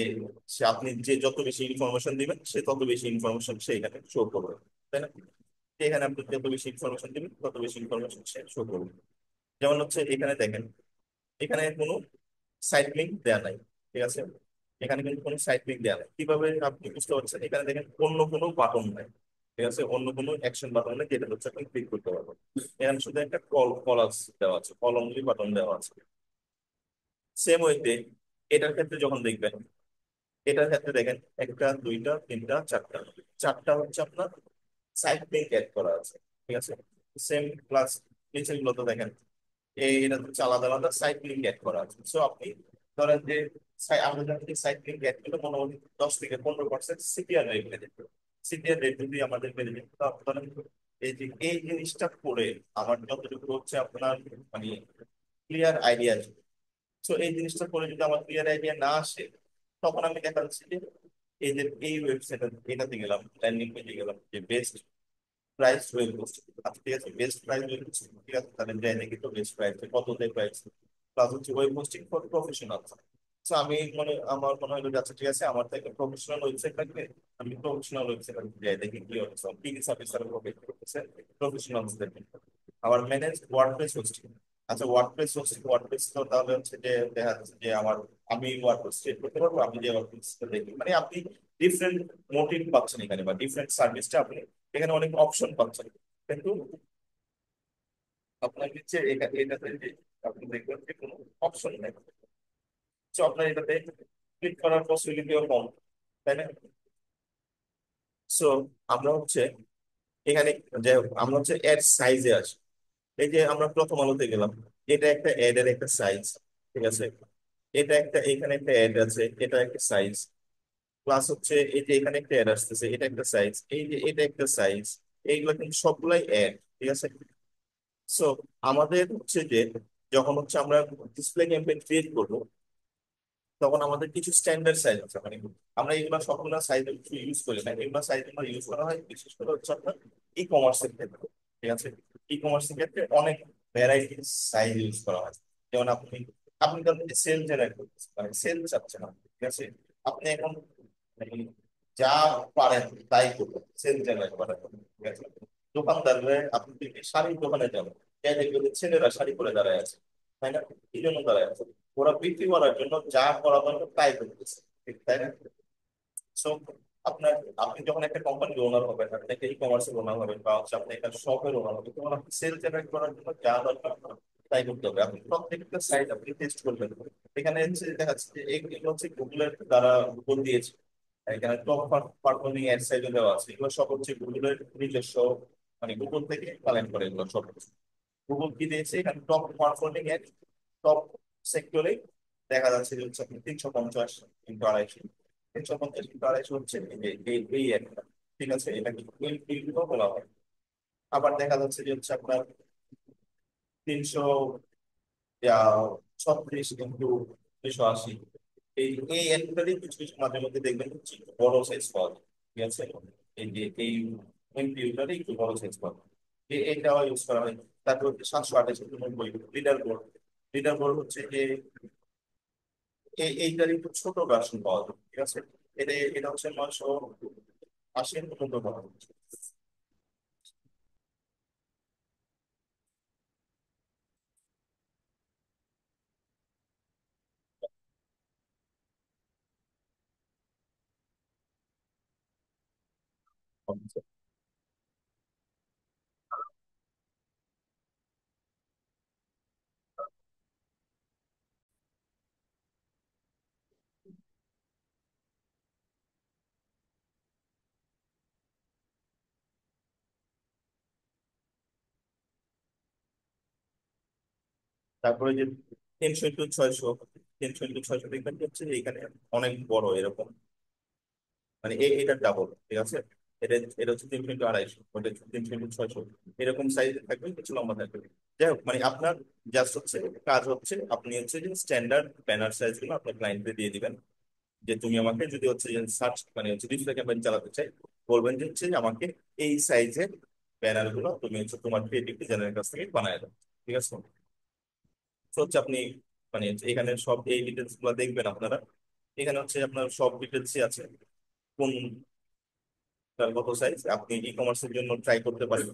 সে আপনি যে যত বেশি ইনফরমেশন দিবেন সে তত বেশি ইনফরমেশন সে এখানে শো করবে, তাই না। এখানে আপনি যত বেশি ইনফরমেশন দিবেন তত বেশি ইনফরমেশন সে শো করবে। যেমন হচ্ছে এখানে দেখেন, এখানে কোনো সাইড লিঙ্ক দেওয়া নাই, ঠিক আছে। এখানে কিন্তু কোনো সাইড লিঙ্ক দেওয়া নাই, কিভাবে আপনি বুঝতে পারছেন, এখানে দেখেন অন্য কোনো বাটন নাই, ঠিক আছে, অন্য কোনো অ্যাকশন বাটন নেই যেটা হচ্ছে আপনি ক্লিক করতে পারবেন। এখানে শুধু একটা কলাস দেওয়া আছে, কল অনলি বাটন দেওয়া আছে। সেম ওয়েতে এটার ক্ষেত্রে যখন দেখবেন, এটার ক্ষেত্রে দেখেন একটা দুইটা তিনটা চারটা, চারটা হচ্ছে আপনার সাইড লিঙ্ক অ্যাড করা আছে, ঠিক আছে। সেম প্লাস নিচের গুলো তো দেখেন এটা হচ্ছে আলাদা আলাদা সাইড লিঙ্ক অ্যাড করা আছে। সো আপনি ধরেন যে আমরা যখন সাইড লিঙ্ক অ্যাড করলে মোটামুটি 10 থেকে 15% সিপিআর রেট বেড়ে যেত। সিপিআর রেট যদি আমাদের বেড়ে যেত তো ধরেন এই যে এই জিনিসটা করে আমার যতটুকু হচ্ছে আপনার মানে ক্লিয়ার আইডিয়া। তো এই জিনিসটা করে যদি আমার ক্লিয়ার আইডিয়া না আসে, তখন আমি দেখা যাচ্ছে যে এই যে এই ওয়েবসাইট এটাতে গেলাম, ল্যান্ডিং পেজে গেলাম যে বেস্ট প্রাইস ওয়েব হোস্টিং। আচ্ছা ঠিক আছে, বেস্ট প্রাইস ওয়েব হোস্টিং, ঠিক আছে, তাহলে যাই দেখি তো বেস্ট প্রাইস কততে প্রাইস প্লাস হচ্ছে ওয়েব হোস্টিং ফর প্রফেশনাল। তো আমি আমার মনে হলো যে আচ্ছা ঠিক আছে, আমার তো একটা প্রফেশনাল ওয়েবসাইট লাগবে, আমি প্রফেশনাল ওয়েবসাইট যাই দেখি কি হচ্ছে, কি কি সার্ভিস তারা প্রোভাইড করতেছে প্রফেশনাল। আবার ম্যানেজ ওয়ার্ডপ্রেস হোস্টিং। আচ্ছা ওয়ার্ডপ্রেস হোস্টিং, ওয়ার্ডপ্রেস তো তাহলে হচ্ছে যে দেখা যাচ্ছে যে আমার আমি ওয়ার্ডপ্রেস ক্রিয়েট করতে পারবো, আমি যে ওয়ার্ডপ্রেস দেখি মানে আপনি ডিফারেন্ট মোটিভ পাচ্ছেন এখানে বা ডিফারেন্ট সার্ভিসটা আপনি এখানে অনেক অপশন পাচ্ছেন। কিন্তু আপনার হচ্ছে এটাতে যে আপনি দেখবেন যে কোনো অপশন নেই। তো আপনার এটাতে ক্লিক করার পসিবিলিটিও কম, তাই না? সো আমরা হচ্ছে এখানে যে আমরা হচ্ছে এর সাইজে আসি। এই যে আমরা প্রথম আলোতে গেলাম, এটা একটা অ্যাড এর একটা সাইজ, ঠিক আছে, এটা একটা এখানে একটা অ্যাড আছে, এটা একটা সাইজ, প্লাস হচ্ছে এই যে এখানে একটা অ্যাড আসতেছে, এটা একটা সাইজ, এই যে এটা একটা সাইজ, এইগুলো কিন্তু সবগুলাই অ্যাড, ঠিক আছে। সো আমাদের হচ্ছে যে যখন হচ্ছে আমরা ডিসপ্লে ক্যাম্পেইন ক্রিয়েট করবো, তখন আমাদের কিছু স্ট্যান্ডার্ড সাইজ আছে, মানে আমরা এগুলো সবগুলো সাইজ ইউজ করি না, এগুলো সাইজ আমরা ইউজ করা হয় বিশেষ করে হচ্ছে আপনার ই কমার্সের ক্ষেত্রে, ঠিক আছে। ই কমার্সের ক্ষেত্রে অনেক ভ্যারাইটি সাইজ ইউজ করা হয়। যেমন আপনি আপনি ধরেন সেল জেনারেট করতেছেন, মানে সেল চাচ্ছেন না, ঠিক আছে, আপনি এখন মানে যা পারেন তাই করবেন সেল জেনারেট করার জন্য, ঠিক আছে। দোকানদাররা আপনি যদি শাড়ির দোকানে যাবেন, যাই দেখবেন যে ছেলেরা শাড়ি পরে দাঁড়ায় আছে, তাই না? এই জন্য দাঁড়ায় আছে, ওরা বিক্রি করার জন্য যা করা দরকার তাই করতেছে, ঠিক তাই না? সো আপনার আপনি যখন একটা কোম্পানির ওনার হবেন, আপনি একটা ই কমার্সের ওনার হবেন বা হচ্ছে আপনি একটা শপের ওনার হবেন, তখন আপনি সেল জেনারেট করার জন্য যা দরকার তাই করতে হবে। আপনি প্রত্যেকটা সাইট আপনি টেস্ট করবেন। এখানে হচ্ছে দেখা যাচ্ছে যে এগুলো হচ্ছে গুগলের দ্বারা গুগল দিয়েছে, এখানে টপ পারফর্মিং অ্যাড সাইটে দেওয়া আছে, এগুলো সব হচ্ছে গুগলের নিজস্ব, মানে গুগল থেকে কালেক্ট করে এগুলো সব। গুগল কি দিয়েছে এখানে টপ পারফর্মিং অ্যাড, টপ সেক্টরে দেখা যাচ্ছে যে হচ্ছে আপনি 350 ইন্টু 250, 350 ইন্টু 250 হচ্ছে এই একটা, ঠিক আছে, এটা কি এইগুলো বলা হয়। আবার দেখা যাচ্ছে যে হচ্ছে আপনার 336 ইন্টু 280, এই এই একটারই কিছু কিছু মাঝে মধ্যে দেখবেন হচ্ছে একটু বড় সাইজ পাওয়া যায়, ঠিক আছে। এই যে এই এমপিউটারে একটু বড় সাইজ পাওয়া যায়, এইটা ইউজ করা হয়। তারপর 728 90 লিডার বোর্ড। লিডার বোর্ড হচ্ছে যে এইটার একটু ছোট ভার্সন পাওয়া যায়, ঠিক আছে। এটা এটা হচ্ছে 980 পর্যন্ত পাওয়া যায়। তারপরে যে 300 ইন্টু 600, 300 ইন্টু 600 দেখবেন কি হচ্ছে যে এখানে অনেক বড় এরকম, মানে এটা ডাবল, ঠিক আছে। এটা এটা হচ্ছে 300 ইন্টু 250, ওটা 300 ইন্টু 600, এরকম সাইজ থাকবে, কিছু লম্বা থাকবে। যাই হোক মানে আপনার জাস্ট হচ্ছে কাজ হচ্ছে আপনি হচ্ছে যে স্ট্যান্ডার্ড ব্যানার সাইজ গুলো আপনার ক্লায়েন্টকে দিয়ে দিবেন, যে তুমি আমাকে যদি হচ্ছে সার্চ মানে হচ্ছে ডিসপ্লে ক্যাম্পেইন চালাতে চাই, বলবেন যে হচ্ছে যে আমাকে এই সাইজের ব্যানার গুলো তুমি হচ্ছে তোমার ক্রিয়েটিভ ডিজাইনের কাছ থেকে বানায় দাও, ঠিক আছে। তো হচ্ছে আপনি মানে এখানে সব এই ডিটেলস গুলো দেখবেন আপনারা, এখানে হচ্ছে আপনার সব ডিটেলসই আছে, কোন তার কত সাইজ আপনি ই কমার্সের জন্য ট্রাই করতে পারেন।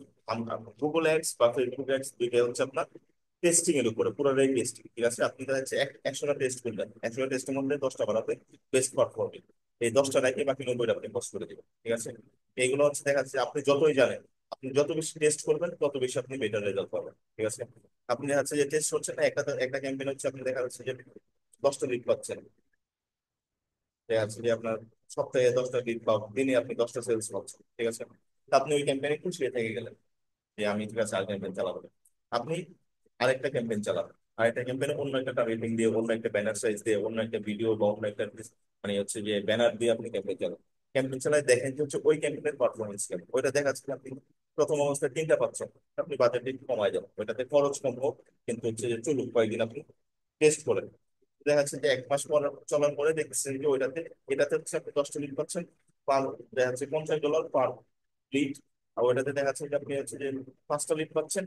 গুগল অ্যাডস বা ফেসবুক অ্যাডস দুইটাই হচ্ছে আপনার টেস্টিং এর উপরে, পুরোটাই টেস্টিং, ঠিক আছে। আপনি দেখা যাচ্ছে 100টা টেস্ট করলেন, 100টা টেস্টের মধ্যে 10টা বানাতে বেস্ট পারফর্মিং, এই 10টা রেখে বাকি 90টা আপনি পোস্ট করে দিবেন, ঠিক আছে। এইগুলো হচ্ছে দেখা যাচ্ছে আপনি যতই জানেন, আপনি যত বেশি টেস্ট করবেন তত বেশি আপনি বেটার রেজাল্ট পাবেন, ঠিক আছে। আপনি দেখা যাচ্ছে যে টেস্ট হচ্ছে না, একটা ক্যাম্পেইন হচ্ছে আপনি দেখা যাচ্ছে যে 10টা লিড পাচ্ছেন, দেখা যাচ্ছে যে আপনার সপ্তাহে 10টা লিড বা দিনে আপনি 10টা সেলস পাচ্ছেন, ঠিক আছে। তা আপনি ওই ক্যাম্পেইনে খুশি হয়ে থেকে গেলেন যে আমি ঠিক আছে আর ক্যাম্পেইন চালাবো না। আপনি আরেকটা ক্যাম্পেইন চালান, আরেকটা ক্যাম্পেইনে অন্য একটা টার্গেটিং দিয়ে, অন্য একটা ব্যানার সাইজ দিয়ে, অন্য একটা ভিডিও বা অন্য একটা মানে হচ্ছে যে ব্যানার দিয়ে আপনি ক্যাম্পেইন চালান। ক্যাম্পেইন চালায় দেখেন যে হচ্ছে ওই ক্যাম্পেইনের পারফরমেন্স কেমন, ওইটা দেখা যাচ্ছে যে আপনি প্রথম অবস্থায় 3টা পাচ্ছেন, আপনি বাজেট একটু কমায় যান, ওইটাতে খরচ কম হোক, কিন্তু হচ্ছে যে চলুক কয়েকদিন আপনি টেস্ট করেন। দেখা যাচ্ছে যে 1 মাস পর চলার পরে দেখছেন যে ওইটাতে, এটাতে হচ্ছে আপনি 10টা লিড পাচ্ছেন, পার দেখা যাচ্ছে $50 পার লিড। আর ওইটাতে দেখা যাচ্ছে যে আপনি হচ্ছে যে 5টা লিড পাচ্ছেন,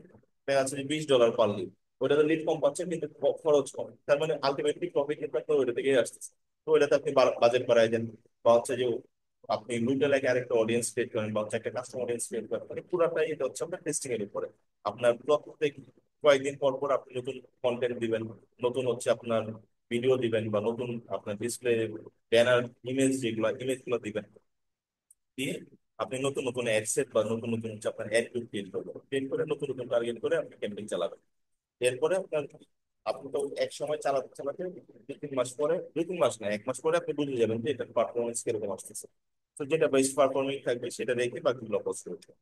দেখা যাচ্ছে যে $20 পার লিড। ওইটাতে লিড কম পাচ্ছেন কিন্তু খরচ কম, তার মানে আলটিমেটলি প্রফিট কিন্তু আপনার ওইটা থেকেই আসতেছে। তো ওইটাতে আপনি বাজেট বাড়ায় দেন, বা হচ্ছে যে আপনি নিউট্রাল এলাকায় আরেকটা অডিয়েন্স ক্রিয়েট করেন, বা হচ্ছে একটা কাস্টমার অডিয়েন্স ক্রিয়েট করেন, মানে পুরাটাই এটা হচ্ছে আপনার টেস্টিং এর উপরে। আপনার প্রত্যেক কয়েকদিন পর পর আপনি নতুন কন্টেন্ট দিবেন, নতুন হচ্ছে আপনার ভিডিও দিবেন, বা নতুন আপনার ডিসপ্লে ব্যানার ইমেজগুলো দিবেন, দিয়ে আপনি নতুন নতুন অ্যাড সেট বা নতুন নতুন হচ্ছে আপনার অ্যাড ক্রিয়েট করবেন, ক্রিয়েট করে নতুন নতুন টার্গেট করে আপনি ক্যাম্পেইন চালাবেন। এরপরে আপনার, আপনি তো এক সময় চালাতে চালাতে 2-3 মাস পরে, 2-3 মাস না 1 মাস পরে আপনি বুঝে যাবেন যে এটার পারফরমেন্স কিরকম আসতেছে। তো যেটা বেস্ট পারফর্মিং থাকবে সেটা রেখে বাকিগুলো পোস্ট করতে হবে।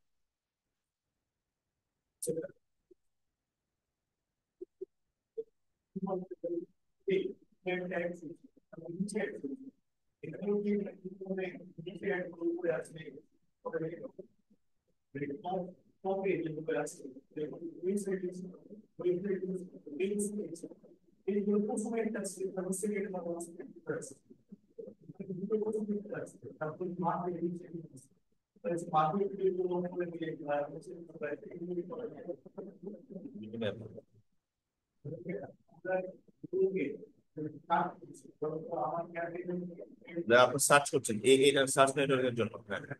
আপনি সার্চ করছেন এটা সার্চ নেটওয়ার্কের জন্য, হ্যাঁ হ্যাঁ।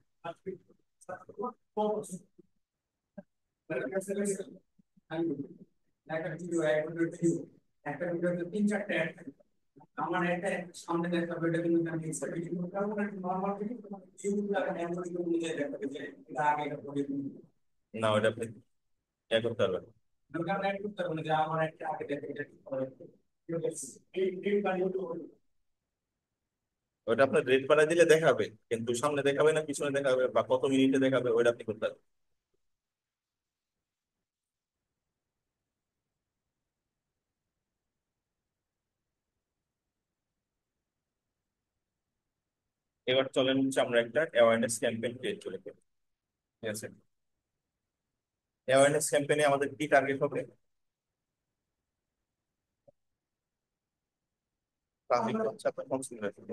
না ওটা আপনি করতে পারবেন। ওটা আপনার রেট বাড়ায় দিলে দেখাবে, কিন্তু সামনে দেখাবে না পিছনে দেখাবে বা কত মিনিটে দেখাবে, ওটা আপনি করতে পারবেন। এবার চলেন হচ্ছে আমরা একটা অ্যাওয়ারনেস ক্যাম্পেইন ক্রিয়েট করে ফেলি। ঠিক আছে, অ্যাওয়ারনেস ক্যাম্পেইনে আমাদের কি টার্গেট হবে? ট্রাফিক হচ্ছে আপনার কনসিডারেশন,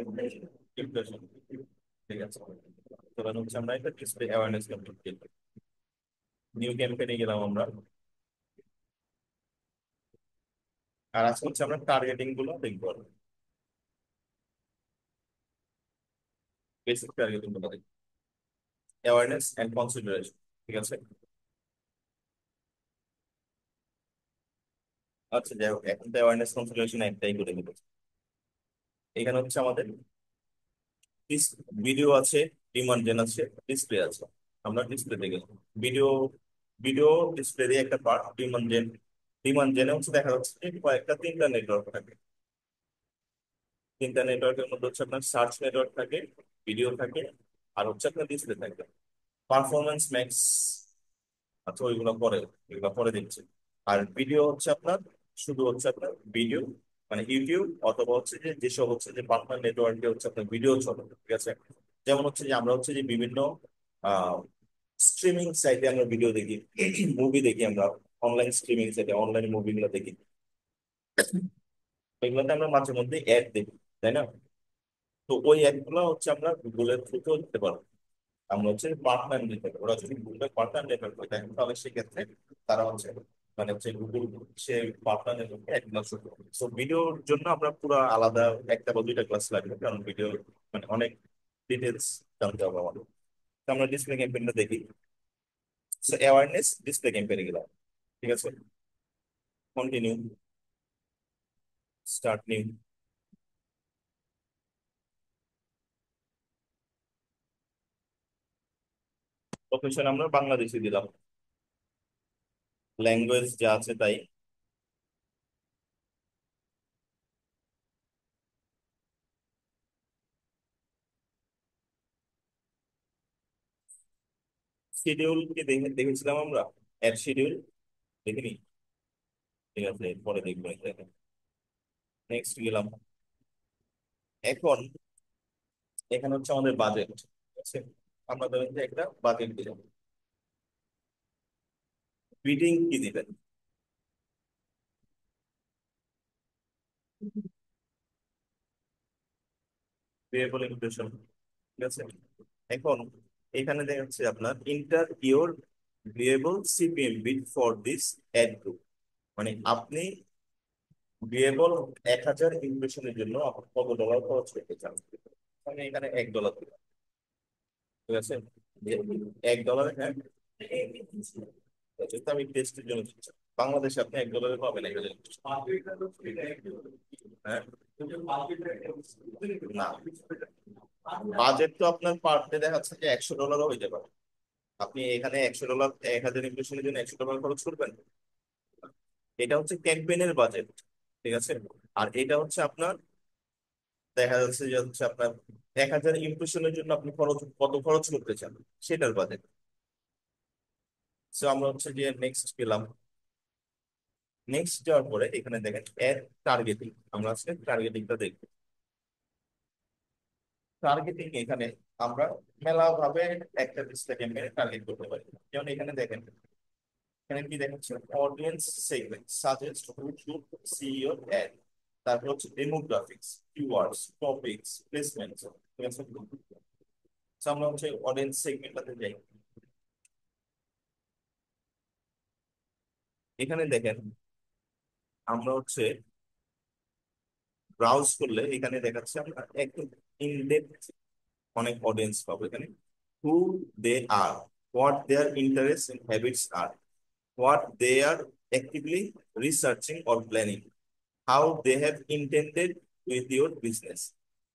ইমপ্রেশন। ঠিক আছে, তখন হচ্ছে আমরা একটা ডিসপ্লে অ্যাওয়ারনেস ক্যাম্পেইন ক্রিয়েট করি। নিউ ক্যাম্পেইনে গেলাম আমরা, আর আজকে হচ্ছে আমরা টার্গেটিং গুলো দেখবো, বেসিক টার্গেটিং গুলো দেখবো, অ্যাওয়ারনেস এন্ড কনসিডারেশন। ঠিক আছে, আচ্ছা যাই হোক, এখন তো অ্যাওয়ারনেস কনসিডারেশন একটাই করে দেবো। এখানে হচ্ছে আমাদের ভিডিও আছে, ডিমান্ড জেন আছে, ডিসপ্লে আছে। আমরা ডিসপ্লেতে গেলাম। ভিডিও, ভিডিও ডিসপ্লে দিয়ে একটা পার্ট ডিমান্ড জেন। ডিমান্ড জেনে হচ্ছে দেখা যাচ্ছে যে কয়েকটা 3টা নেটওয়ার্ক থাকে। 3টা নেটওয়ার্কের মধ্যে হচ্ছে আপনার সার্চ নেটওয়ার্ক থাকে, ভিডিও থাকে, আর হচ্ছে আপনার ডিসপ্লে থাকে। পারফরমেন্স ম্যাক্স, আচ্ছা ওইগুলো পরে, এগুলো পরে দিচ্ছি। আর ভিডিও হচ্ছে আপনার, শুধু হচ্ছে আপনার ভিডিও, মানে ইউটিউব অথবা হচ্ছে যে যেসব হচ্ছে যে পার্টনার নেটওয়ার্কে হচ্ছে আপনার ভিডিও চলে। ঠিক আছে, যেমন হচ্ছে যে আমরা হচ্ছে যে বিভিন্ন স্ট্রিমিং সাইটে আমরা ভিডিও দেখি, মুভি দেখি আমরা, অনলাইন স্ট্রিমিং সাইটে অনলাইন মুভিগুলো দেখি, এগুলোতে আমরা মাঝে মধ্যে অ্যাড দেখি, তাই না? তো ওই অ্যাড গুলো হচ্ছে আমরা গুগলের থ্রুতেও দিতে পারবো। আমরা হচ্ছে পার্টনার নিতে পারি, ওরা যদি গুগলের পার্টনার নেটওয়ার্ক হয়ে থাকে তাহলে সেক্ষেত্রে তারা হচ্ছে মানে হচ্ছে গুগল সে পার্টনার নেটওয়ার্কে এক ক্লাস শুরু করবে। তো ভিডিওর জন্য আমরা পুরো আলাদা একটা বা 2টা ক্লাস লাগবে, কারণ ভিডিও মানে অনেক ডিটেলস জানতে হবে আমাদের। তো আমরা ডিসপ্লে ক্যাম্পেইনটা দেখি। সো অ্যাওয়ারনেস ডিসপ্লে ক্যাম্পেইনে গেলাম। ঠিক আছে, কন্টিনিউ, স্টার্ট নিউ। লোকেশন আমরা বাংলাদেশে দিলাম, ল্যাঙ্গুয়েজ যা আছে তাই। শিডিউল কি দেখেছিলাম আমরা, অ্যাড শিডিউল দেখিনি। ঠিক আছে, পরে দেখবো এটা। নেক্সট গেলাম। এখন এখানে হচ্ছে আমাদের বাজেট, ঠিক আছে। আমরা ধরেন যে একটা বাজেট দিলাম, বিডিং কি দিবেন? ভেরিয়েবল ইনফ্লেশন, ঠিক আছে। এখন এখানে দেখা যাচ্ছে আপনার enter your variable CPM bid for this ad group, মানে আপনি ভেরিয়েবল 1,000 ইনফ্লেশনের জন্য আপনি কত ডলার খরচ করতে চান। আমি এখানে $1 দিলাম, ঠিক আছে। যে $1, হ্যাঁ, যেহেতু আমি টেস্টের জন্য দিচ্ছি। বাংলাদেশে আপনি $1 পাবেন 1,000। হ্যাঁ, না, বাজেট তো আপনার পার ডে দেখা যাচ্ছে যে $100 হইতে পারে। আপনি এখানে $100, 1,000 ইমপ্রেশনের জন্য $100 খরচ করবেন। এটা হচ্ছে ক্যাম্পেইনের বাজেট, ঠিক আছে। আর এটা হচ্ছে আপনার, দেখা যাচ্ছে যে হচ্ছে আপনার 1,000 ইমপ্রেশনের জন্য আপনি কত খরচ করতে চান সেটার বাজেট। সো আমরা হচ্ছে যে নেক্সট পেলাম। নেক্সট যাওয়ার পরে এখানে দেখেন এর টার্গেটিং, আমরা আজকে টার্গেটিংটা দেখবো। টার্গেটিং এখানে আমরা মেলা ভাবে একটা ক্যাম্পেইনে টার্গেট করতে পারি। যেমন এখানে দেখেন, এখানে কি দেখাচ্ছে, audience segment suggest who should see your ad, তারপর হচ্ছে ডেমোগ্রাফিক্স, কিওয়ার্ডস, টপিকস, প্লেসমেন্টস, ঠিক আছে। So আমরা হচ্ছে অডিয়েন্স সেগমেন্টটাতে যাই। এখানে দেখেন আমরা হচ্ছে ব্রাউজ করলে এখানে দেখাচ্ছে আমরা একদম ইনডেপথ অনেক অডিয়েন্স পাবো এখানে। Who they are, what their interest and habits are, what they are actively researching or planning, how they have intended with your business,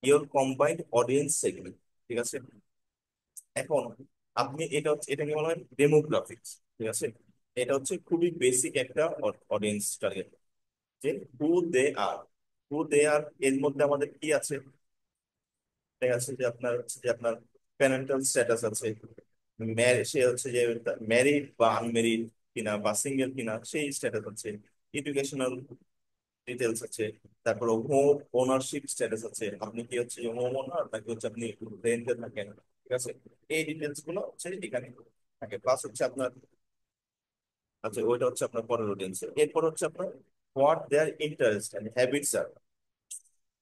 your combined audience segment, ঠিক আছে। এখন আপনি এটা হচ্ছে, এটাকে বলা হয় ডেমোগ্রাফিক্স, ঠিক আছে। এটা হচ্ছে খুবই বেসিক একটা অডিয়েন্স টার্গেট, যে হু দে আর, হু দে আর এর মধ্যে আমাদের কি আছে, দেখা যাচ্ছে যে আপনার হচ্ছে যে আপনার প্যারেন্টাল স্ট্যাটাস আছে, সে হচ্ছে যে ম্যারিড বা আনমেরিড কিনা বা সিঙ্গেল কিনা সেই স্ট্যাটাস আছে, এডুকেশনাল ডিটেলস আছে, তারপর হোম ওনারশিপ স্ট্যাটাস আছে, আপনি কি হচ্ছে হোম ওনার নাকি হচ্ছে আপনি রেন্টে থাকেন, ঠিক আছে। এই ডিটেলস গুলো হচ্ছে এখানে থাকে। প্লাস হচ্ছে আপনার, আচ্ছা ওইটা হচ্ছে আপনার পরের অডিয়েন্স। এরপর হচ্ছে আপনার what their interest and habits are,